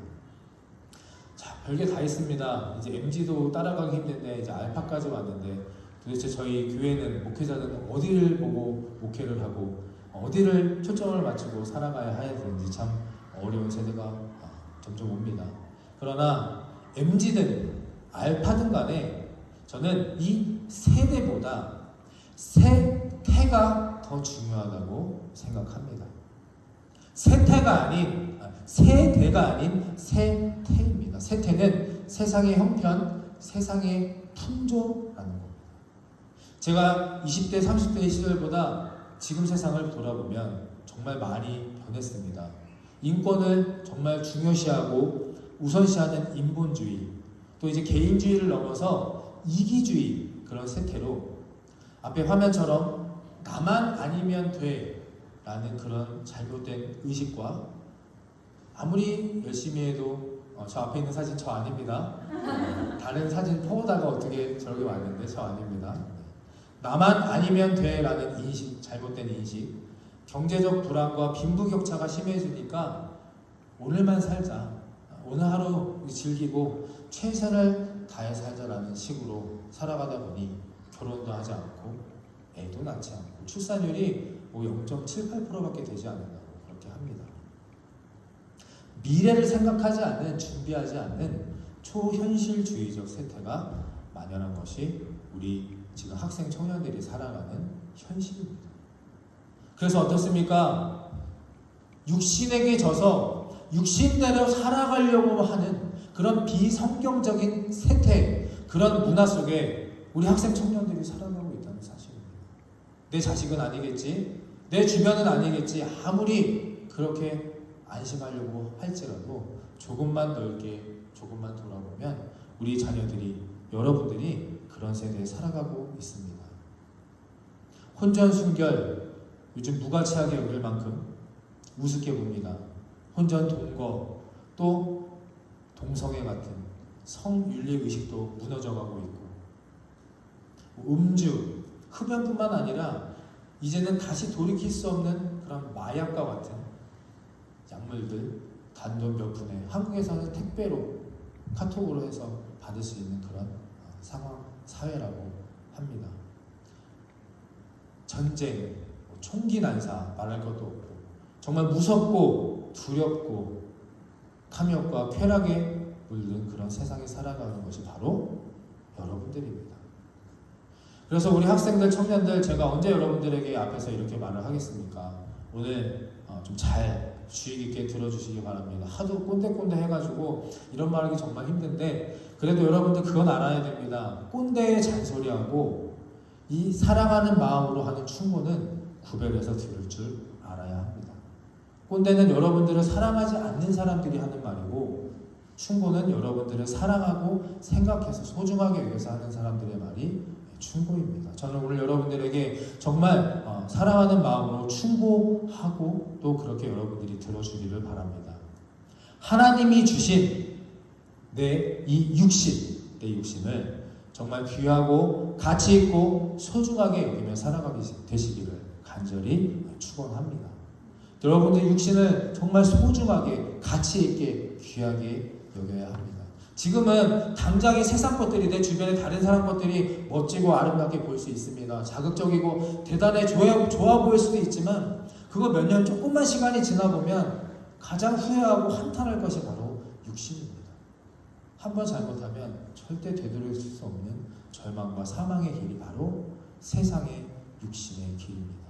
자, 별게 다 있습니다. 이제 MG도 따라가기 힘든데 이제 알파까지 왔는데 도대체 저희 교회는 목회자들은 어디를 보고 목회를 하고 어디를 초점을 맞추고 살아가야 하는지 참 어려운 세대가 점점 옵니다. 그러나 MG든 알파든 간에 저는 이 세대보다 세태가 더 중요하다고 생각합니다. 세대가 아닌 세태입니다. 세태는 세상의 형편, 세상의 풍조라는 겁니다. 제가 20대, 30대의 시절보다 지금 세상을 돌아보면 정말 많이 변했습니다. 인권을 정말 중요시하고 우선시하는 인본주의, 또 이제 개인주의를 넘어서 이기주의 그런 세태로 앞에 화면처럼 나만 아니면 돼 라는 그런 잘못된 의식과 아무리 열심히 해도 저 앞에 있는 사진 저 아닙니다. 다른 사진 퍼오다가 어떻게 저렇게 왔는데 저 아닙니다. 나만 아니면 돼 라는 인식, 잘못된 인식, 경제적 불안과 빈부격차가 심해지니까 오늘만 살자, 오늘 하루 즐기고 최선을 다해 살자라는 식으로 살아가다 보니 결혼도 하지 않고 애도 낳지 않고 출산율이 0.78%밖에 되지 않는다고 그렇게 합니다. 미래를 생각하지 않는, 준비하지 않는 초현실주의적 세태가 만연한 것이 우리 지금 학생 청년들이 살아가는 현실입니다. 그래서 어떻습니까? 육신에게 져서 육신대로 살아가려고 하는 그런 비성경적인 세태, 그런 문화 속에 우리 학생 청년들이 살아가고 있다는 사실입니다. 내 자식은 아니겠지, 내 주변은 아니겠지, 아무리 그렇게 안심하려고 할지라도 조금만 넓게, 조금만 돌아보면 우리 자녀들이, 여러분들이 그런 세대에 살아가고 있습니다. 혼전순결, 요즘 무가치하게 여길 만큼 우습게 봅니다. 혼전동거, 또 동성애 같은 성윤리의식도 무너져가고 있고, 음주, 흡연뿐만 아니라 이제는 다시 돌이킬 수 없는 그런 마약과 같은 약물들 단돈 몇 푼에 한국에서는 택배로, 카톡으로 해서 받을 수 있는 그런 상황, 사회라고 합니다. 전쟁, 총기 난사 말할 것도 없고 정말 무섭고 두렵고 탐욕과 쾌락에 물든 그런 세상에 살아가는 것이 바로 여러분들입니다. 그래서 우리 학생들, 청년들, 제가 언제 여러분들에게 앞에서 이렇게 말을 하겠습니까? 오늘 좀 잘 주의 깊게 들어주시기 바랍니다. 하도 꼰대꼰대 해가지고 이런 말하기 정말 힘든데 그래도 여러분들 그건 알아야 됩니다. 꼰대의 잔소리하고 이 사랑하는 마음으로 하는 충고는 구별해서 들을 줄 알아야 합니다. 꼰대는 여러분들을 사랑하지 않는 사람들이 하는 말이고, 충고는 여러분들을 사랑하고 생각해서 소중하게 위해서 하는 사람들의 말이 충고입니다. 저는 오늘 여러분들에게 정말 사랑하는 마음으로 충고하고 또 그렇게 여러분들이 들어주기를 바랍니다. 하나님이 주신 내 육신을 정말 귀하고 가치 있고 소중하게 여기며 살아가게 되시기를 간절히 축원합니다. 여러분들 육신을 정말 소중하게 가치 있게 귀하게 여겨야 합니다. 지금은 당장의 세상 것들이 내 주변의 다른 사람 것들이 멋지고 아름답게 보일 수 있습니다. 자극적이고 대단해 좋아 보일 수도 있지만 그거 몇 년 조금만 시간이 지나보면 가장 후회하고 한탄할 것이 바로 육신입니다. 한번 잘못하면 절대 되돌릴 수 없는 절망과 사망의 길이 바로 세상의 육신의 길입니다.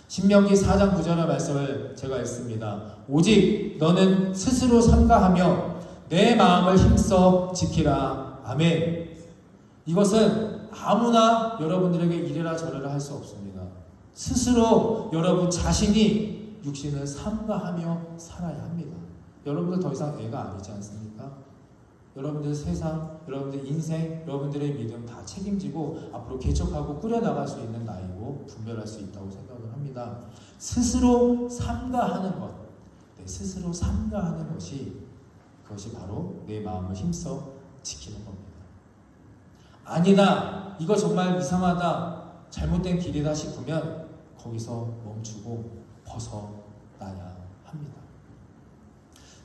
신명기 4장 9절의 말씀을 제가 읽습니다. 오직 너는 스스로 삼가하며 내 마음을 힘써 지키라. 아멘. 이것은 아무나 여러분들에게 이래라 저래라 할 수 없습니다. 스스로 여러분 자신이 육신을 삼가하며 살아야 합니다. 여러분들 더 이상 애가 아니지 않습니까? 여러분들 세상, 여러분들 인생, 여러분들의 믿음 다 책임지고 앞으로 개척하고 꾸려나갈 수 있는 나이고 분별할 수 있다고 생각을 합니다. 스스로 삼가하는 것, 스스로 삼가하는 그것이 바로 내 마음을 힘써 지키는 겁니다. 아니다, 이거 정말 이상하다, 잘못된 길이다 싶으면 거기서 멈추고 벗어나야 합니다.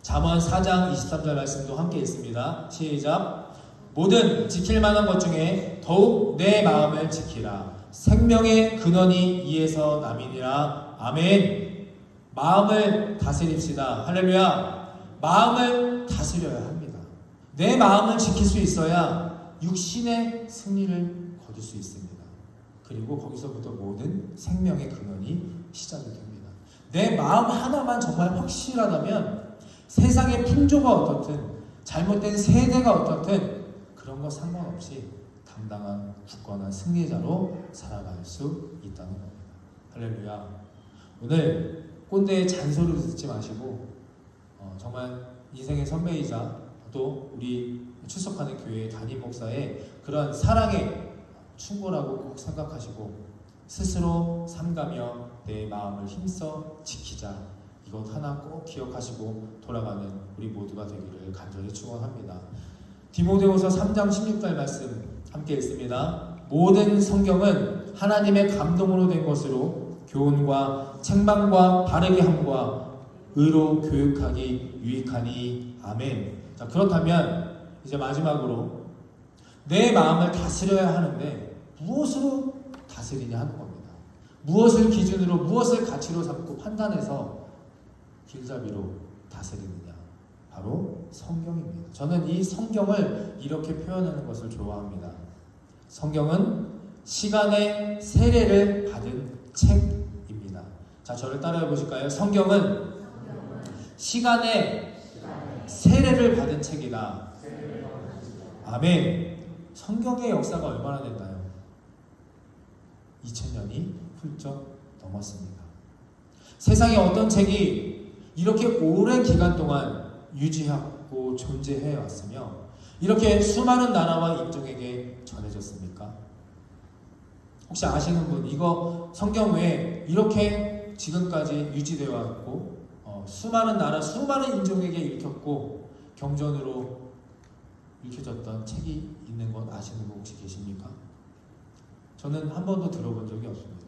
잠언 4장 23절 말씀도 함께 있습니다. 시작. 모든 지킬 만한 것 중에 더욱 내 마음을 지키라. 생명의 근원이 이에서 남이니라. 아멘. 마음을 다스립시다. 할렐루야. 마음을 다스려야 합니다. 내 마음을 지킬 수 있어야 육신의 승리를 거둘 수 있습니다. 그리고 거기서부터 모든 생명의 근원이 시작이 됩니다. 내 마음 하나만 정말 확실하다면 세상의 풍조가 어떻든 잘못된 세대가 어떻든 그런 거 상관없이 당당한 굳건한 승리자로 살아갈 수 있다는 겁니다. 할렐루야. 오늘 꼰대의 잔소리를 듣지 마시고 정말 인생의 선배이자 또 우리 출석하는 교회의 담임 목사의 그런 사랑의 충고라고 꼭 생각하시고 스스로 삼가며 내 마음을 힘써 지키자. 이것 하나 꼭 기억하시고 돌아가는 우리 모두가 되기를 간절히 축원합니다. 디모데후서 3장 16절 말씀 함께 읽습니다. 모든 성경은 하나님의 감동으로 된 것으로 교훈과 책망과 바르게 함과 의로 교육하기 유익하니. 아멘. 자, 그렇다면 이제 마지막으로 내 마음을 다스려야 하는데 무엇으로 다스리냐 하는 겁니다. 무엇을 기준으로 무엇을 가치로 삼고 판단해서 길잡이로 다스리느냐. 바로 성경입니다. 저는 이 성경을 이렇게 표현하는 것을 좋아합니다. 성경은 시간의 세례를 받은 책입니다. 자, 저를 따라해 보실까요? 성경은 시간의 세례를 받은 책이다. 아멘. 성경의 역사가 얼마나 됐나요? 2000년이 훌쩍 넘었습니다. 세상에 어떤 책이 이렇게 오랜 기간 동안 유지하고 존재해 왔으며 이렇게 수많은 나라와 인종에게 전해졌습니까? 혹시 아시는 분, 이거 성경 외에 이렇게 지금까지 유지되어 왔고 수많은 나라, 수많은 인종에게 읽혔고 경전으로 읽혀졌던 책이 있는 것 아시는 분 혹시 계십니까? 저는 한 번도 들어본 적이 없습니다.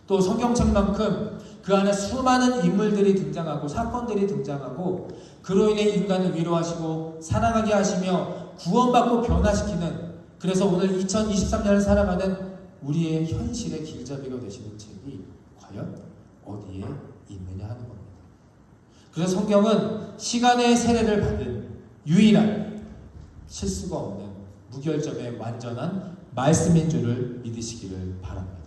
또 성경책만큼 그 안에 수많은 인물들이 등장하고 사건들이 등장하고 그로 인해 인간을 위로하시고 사랑하게 하시며 구원받고 변화시키는, 그래서 오늘 2023년을 살아가는 우리의 현실의 길잡이가 되시는 책이 과연 어디에 있느냐 하는 겁니다. 그래서 성경은 시간의 세례를 받은 유일한 실수가 없는 무결점의 완전한 말씀인 줄을 믿으시기를 바랍니다.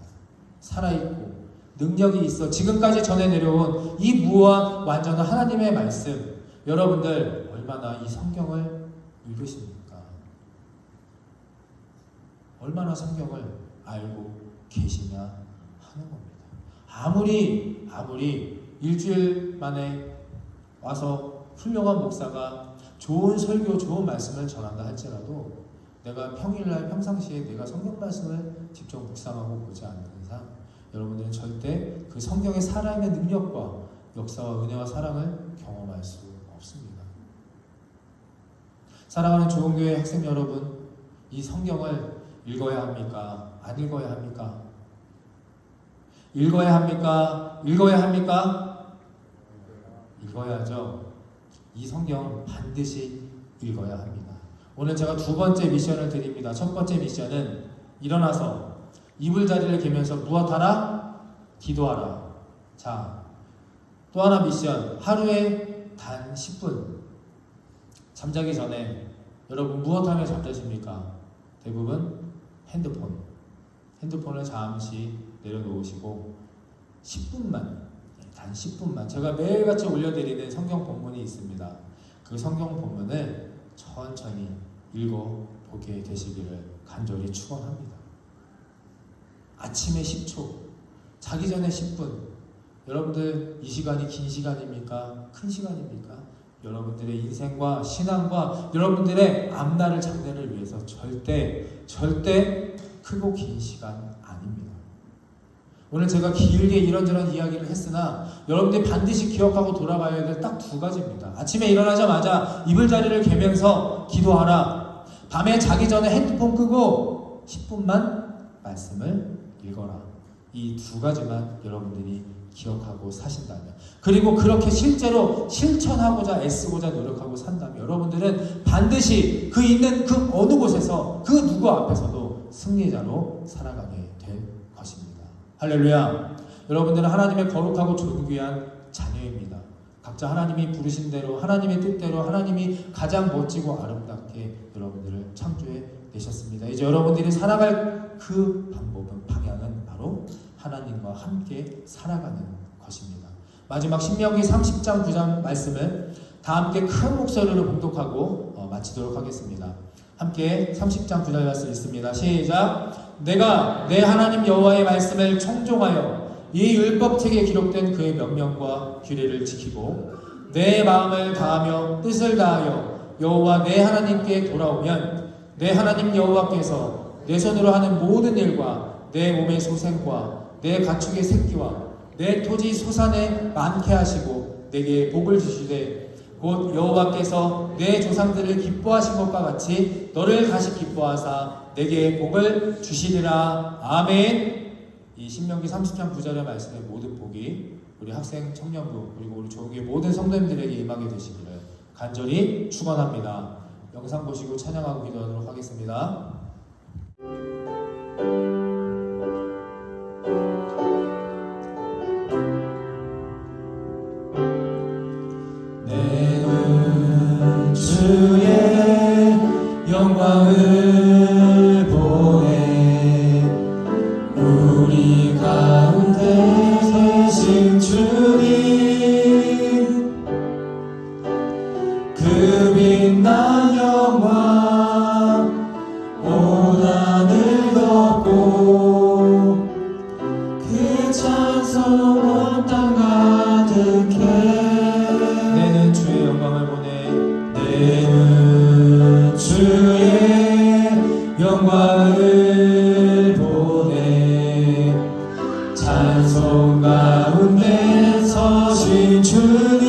살아있고 능력이 있어 지금까지 전해 내려온 이 무한 완전한 하나님의 말씀, 여러분들 얼마나 이 성경을 읽으십니까? 얼마나 성경을 알고 계시냐 하는 겁니다. 아무리 일주일 만에 와서 훌륭한 목사가 좋은 설교, 좋은 말씀을 전한다 할지라도 내가 평일날 평상시에 내가 성경 말씀을 직접 묵상하고 보지 않는 이상 여러분들은 절대 그 성경의 살아있는 능력과 역사와 은혜와 사랑을 경험할 수 없습니다. 사랑하는 좋은교회 학생 여러분, 이 성경을 읽어야 합니까? 안 읽어야 합니까? 읽어야 합니까? 읽어야 합니까? 읽어야죠. 이 성경 반드시 읽어야 합니다. 오늘 제가 두 번째 미션을 드립니다. 첫 번째 미션은 일어나서 이불자리를 개면서 무엇하라? 기도하라. 자, 또 하나 미션. 하루에 단 10분. 잠자기 전에 여러분 무엇하며 잠드십니까? 대부분 핸드폰. 핸드폰을 잠시 내려놓으시고 10분만, 단 10분만 제가 매일같이 올려드리는 성경 본문이 있습니다. 그 성경 본문을 천천히 읽어보게 되시기를 간절히 축원합니다. 아침에 10초, 자기 전에 10분. 여러분들 이 시간이 긴 시간입니까? 큰 시간입니까? 여러분들의 인생과 신앙과 여러분들의 앞날을 장래를 위해서 절대 크고 긴 시간 아닙니다. 오늘 제가 길게 이런저런 이야기를 했으나 여러분들이 반드시 기억하고 돌아가야 될 딱 두 가지입니다. 아침에 일어나자마자 이불자리를 개면서 기도하라. 밤에 자기 전에 핸드폰 끄고 10분만 말씀을 읽어라. 이 두 가지만 여러분들이 기억하고 사신다면, 그리고 그렇게 실제로 실천하고자 애쓰고자 노력하고 산다면 여러분들은 반드시 그 있는 그 어느 곳에서 그 누구 앞에서도 승리자로 살아가게 될 것입니다. 할렐루야. 여러분들은 하나님의 거룩하고 존귀한 자녀입니다. 각자 하나님이 부르신 대로 하나님의 뜻대로 하나님이 가장 멋지고 아름답게 여러분들을 창조해 내셨습니다. 이제 여러분들이 살아갈 그 방법은, 방향은 바로 하나님과 함께 살아가는 것입니다. 마지막 신명기 30장 9장 말씀을 다 함께 큰 목소리로 봉독하고 마치도록 하겠습니다. 함께 30장 9절 말씀 있습니다. 시작. 내가 내 하나님 여호와의 말씀을 청종하여 이 율법책에 기록된 그의 명령과 규례를 지키고 내 마음을 다하며 뜻을 다하여 여호와 내 하나님께 돌아오면 내 하나님 여호와께서 내 손으로 하는 모든 일과 내 몸의 소생과 내 가축의 새끼와 내 토지 소산에 많게 하시고 내게 복을 주시되 곧 여호와께서 내 조상들을 기뻐하신 것과 같이 너를 다시 기뻐하사 내게 복을 주시리라. 아멘. 이 신명기 30장 9절의 말씀의 모든 복이 우리 학생 청년부 그리고 우리 조국의 모든 성도님들에게 임하게 되시기를 간절히 축원합니다. 영상 보시고 찬양하고 기도하도록 하겠습니다. 주의 영광을 보내 우리 가운데 계신 주님 그 빛난 영광 온 하늘 덮고 그 찬송 온 땅 가득해 내는 주의 영광을 보내 내는 주의 영광을 보내 찬송 가운데 서신 주님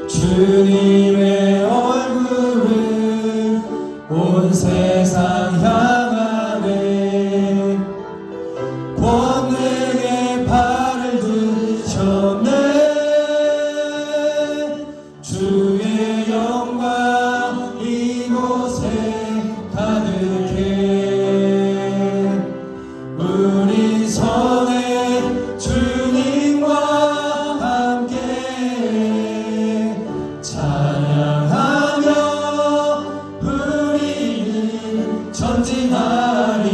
주님의 얼굴을 온 세상 향하네 권능의 발을 드셨네 주의 영광 이곳에 가득해 우리 선에 주님과 함께 찬양하며 우리는 전진하리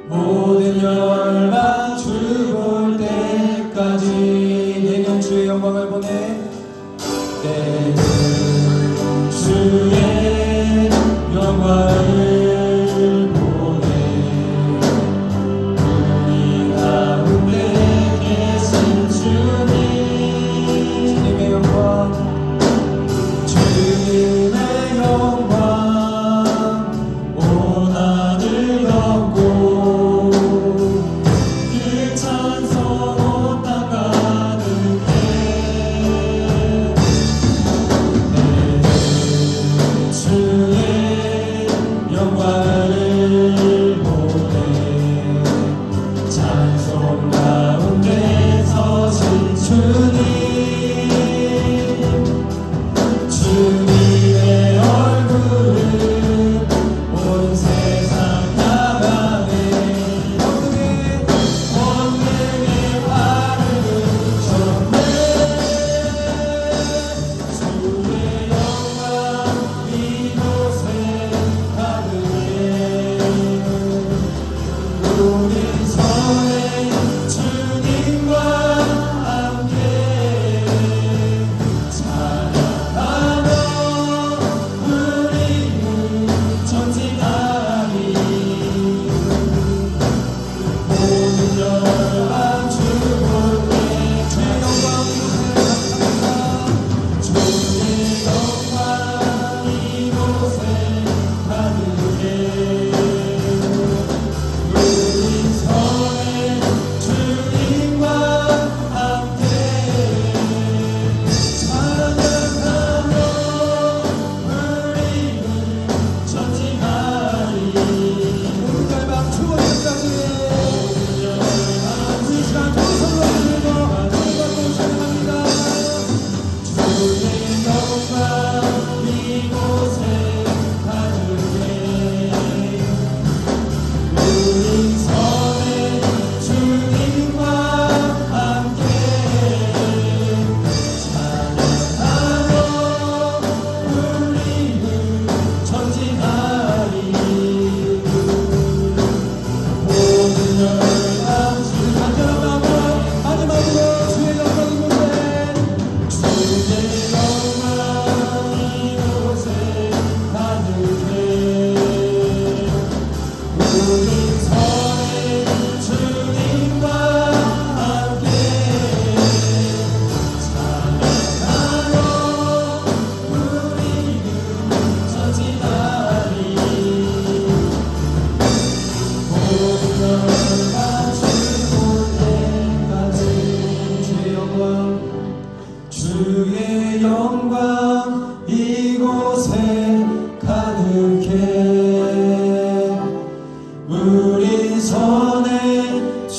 모든 열방 주 볼 때까지 내는 주의 영광을 보내 내는 주의 영광을 보내 우리 가운데 계신 주님 주님의 영광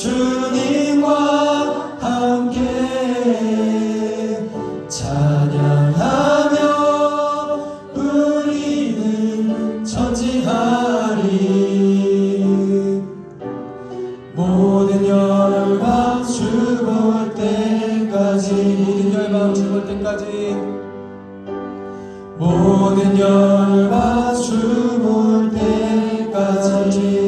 주님과 함께 찬양하며 우리는 전진하리. 모든 열방 죽을 때까지, 모든 열방 죽을 때까지, 모든 열방 죽을 때까지.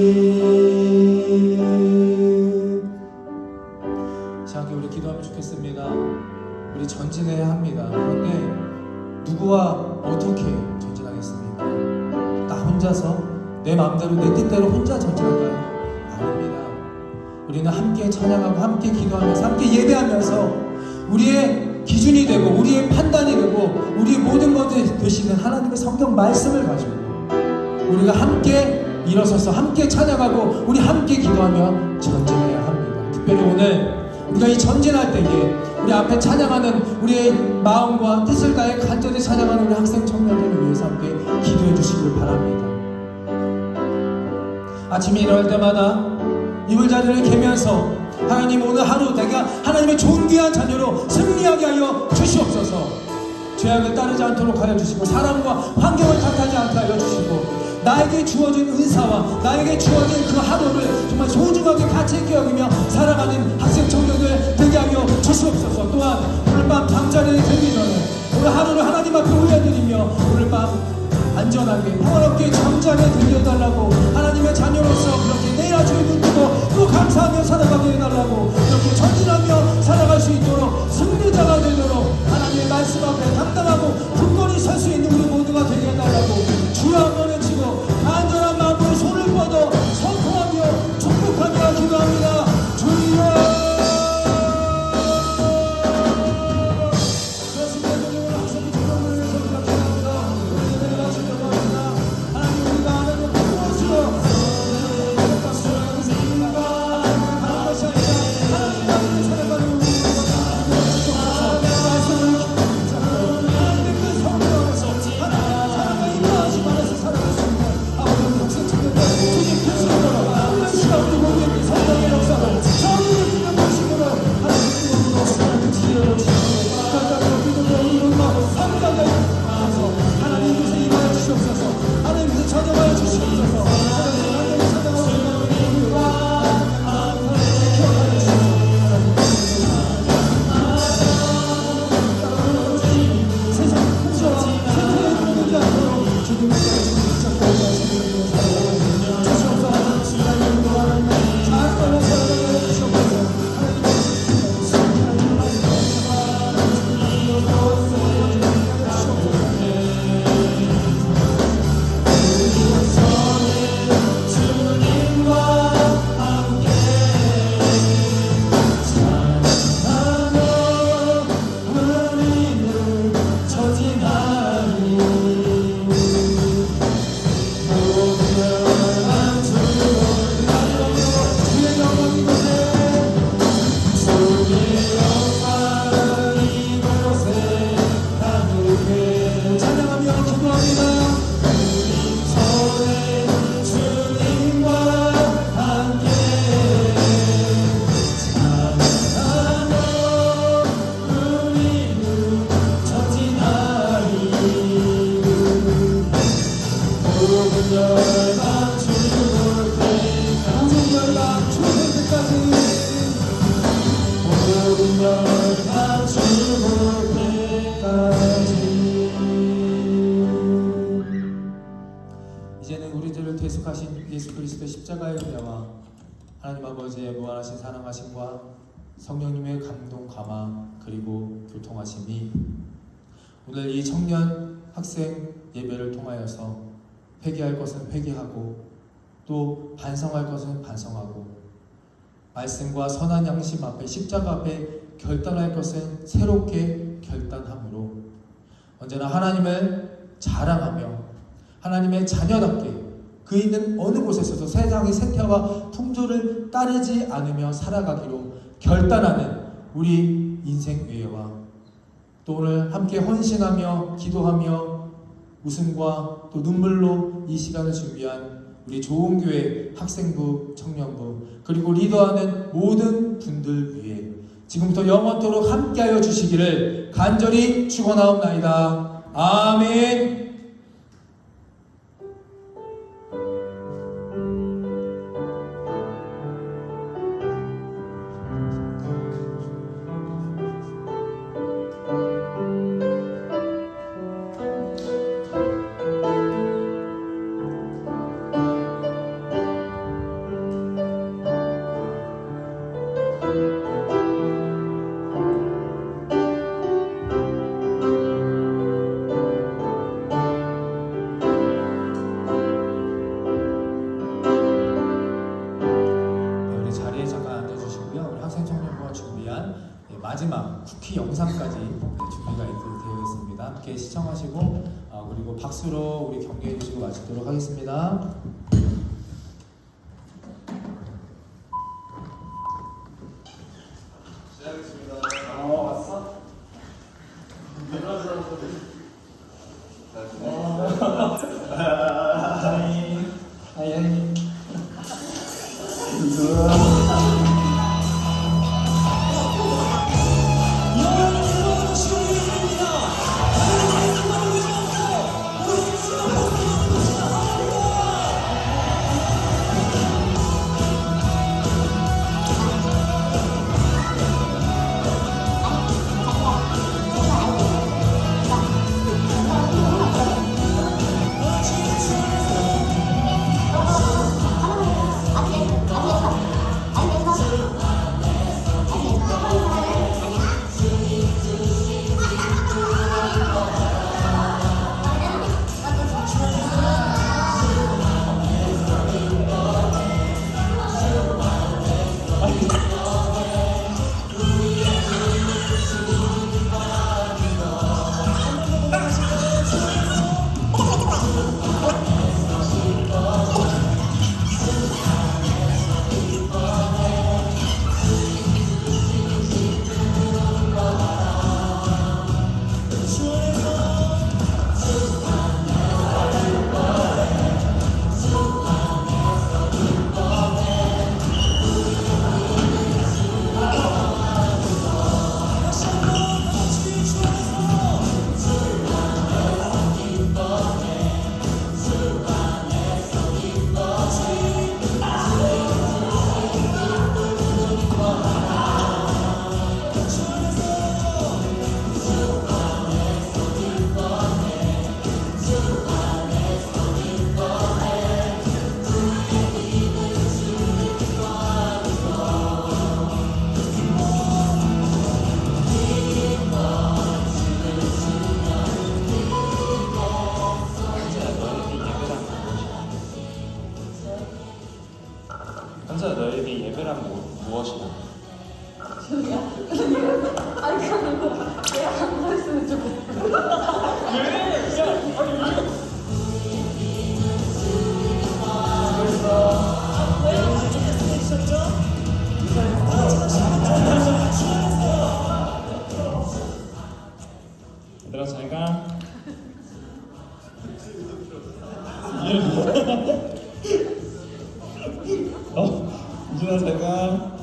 자, 함께 우리 기도하면 좋겠습니다. 우리 전진해야 합니다. 그런데 누구와 어떻게 전진하겠습니까? 나 혼자서 내 마음대로 내 뜻대로 혼자 전진할까요? 아닙니다. 우리는 함께 찬양하고 함께 기도하면서 함께 예배하면서 우리의 기준이 되고 우리의 판단이 되고 우리의 모든 것이 되시는 하나님의 성경 말씀을 가지고 우리가 함께 일어서서 함께 찬양하고 우리 함께 기도하며 전진해야 합니다. 특별히 오늘 우리가 이 전진할 때에 우리 앞에 찬양하는 우리의 마음과 뜻을 다해 간절히 찬양하는 우리 학생 청년들을 위해서 함께 기도해 주시길 바랍니다. 아침에 일어날 때마다 이불자리를 개면서 하나님 오늘 하루 내가 하나님의 존귀한 자녀로 승리하게 하여 주시옵소서. 죄악을 따르지 않도록 하여 주시고 사람과 환경을 탓하지 않게 하여 주시고 나에게 주어진 은사와 나에게 주어진 그 하루를 정말 소중하게 가치 있게 여기며 살아가는 학생 청년들 되게 하여 주시옵소서. 또한 오늘 밤 잠자리에 들기 전에 오늘 하루를 하나님 앞에 올려드리며 오늘 밤 안전하게 평화롭게 잠자리에 들게 해달라고 하나님의 자녀로서 그렇게 내일 아침에 눈 뜨고 또 감사하며 살아가게 해달라고 이렇게 전진하며 살아갈 수 있도록 승리자가 되도록 하나님의 말씀 앞에 당당하고 굳건히 설 수 있는 우리 모두가 되게 해달라고 주여 한번 외치고 간절한 마음으로 손을 뻗어 선포하며 축복하며 기도합니다. 주여. 이제는 우리들을 대속하신 예수 그리스도의 십자가의 은혜와 하나님 아버지의 무한하신 사랑하심과 성령님의 감동 감화 그리고 교통하심이 오늘 이 청년 학생 예배를 통하여서 회개할 것은 회개하고 또 반성할 것은 반성하고 말씀과 선한 양심 앞에 십자가 앞에 결단할 것은 새롭게 결단함으로 언제나 하나님을 자랑하며 하나님의 자녀답게 그 있는 어느 곳에서도 세상의 세태와 풍조를 따르지 않으며 살아가기로 결단하는 우리 인생 외와 또 오늘 함께 헌신하며 기도하며 웃음과 또 눈물로 이 시간을 준비한 우리 좋은 교회 학생부, 청년부, 그리고 리더하는 모든 분들 위해 지금부터 영원토록 함께하여 주시기를 간절히 축원하옵나이다. 아멘. 우리 자리에 잠깐 앉아주시고요. 우리 학생청년부가 준비한 마지막 쿠키 영상까지 준비가 되어 있습니다. 함께 시청하시고 그리고 박수로 우리 격려해 주시고 마치도록 하겠습니다. 시작하겠습니다. 왔어? 하이. 현수야, 너에게 예배란 무엇이다? 얘들아 잘 가. 이준아 잘 가.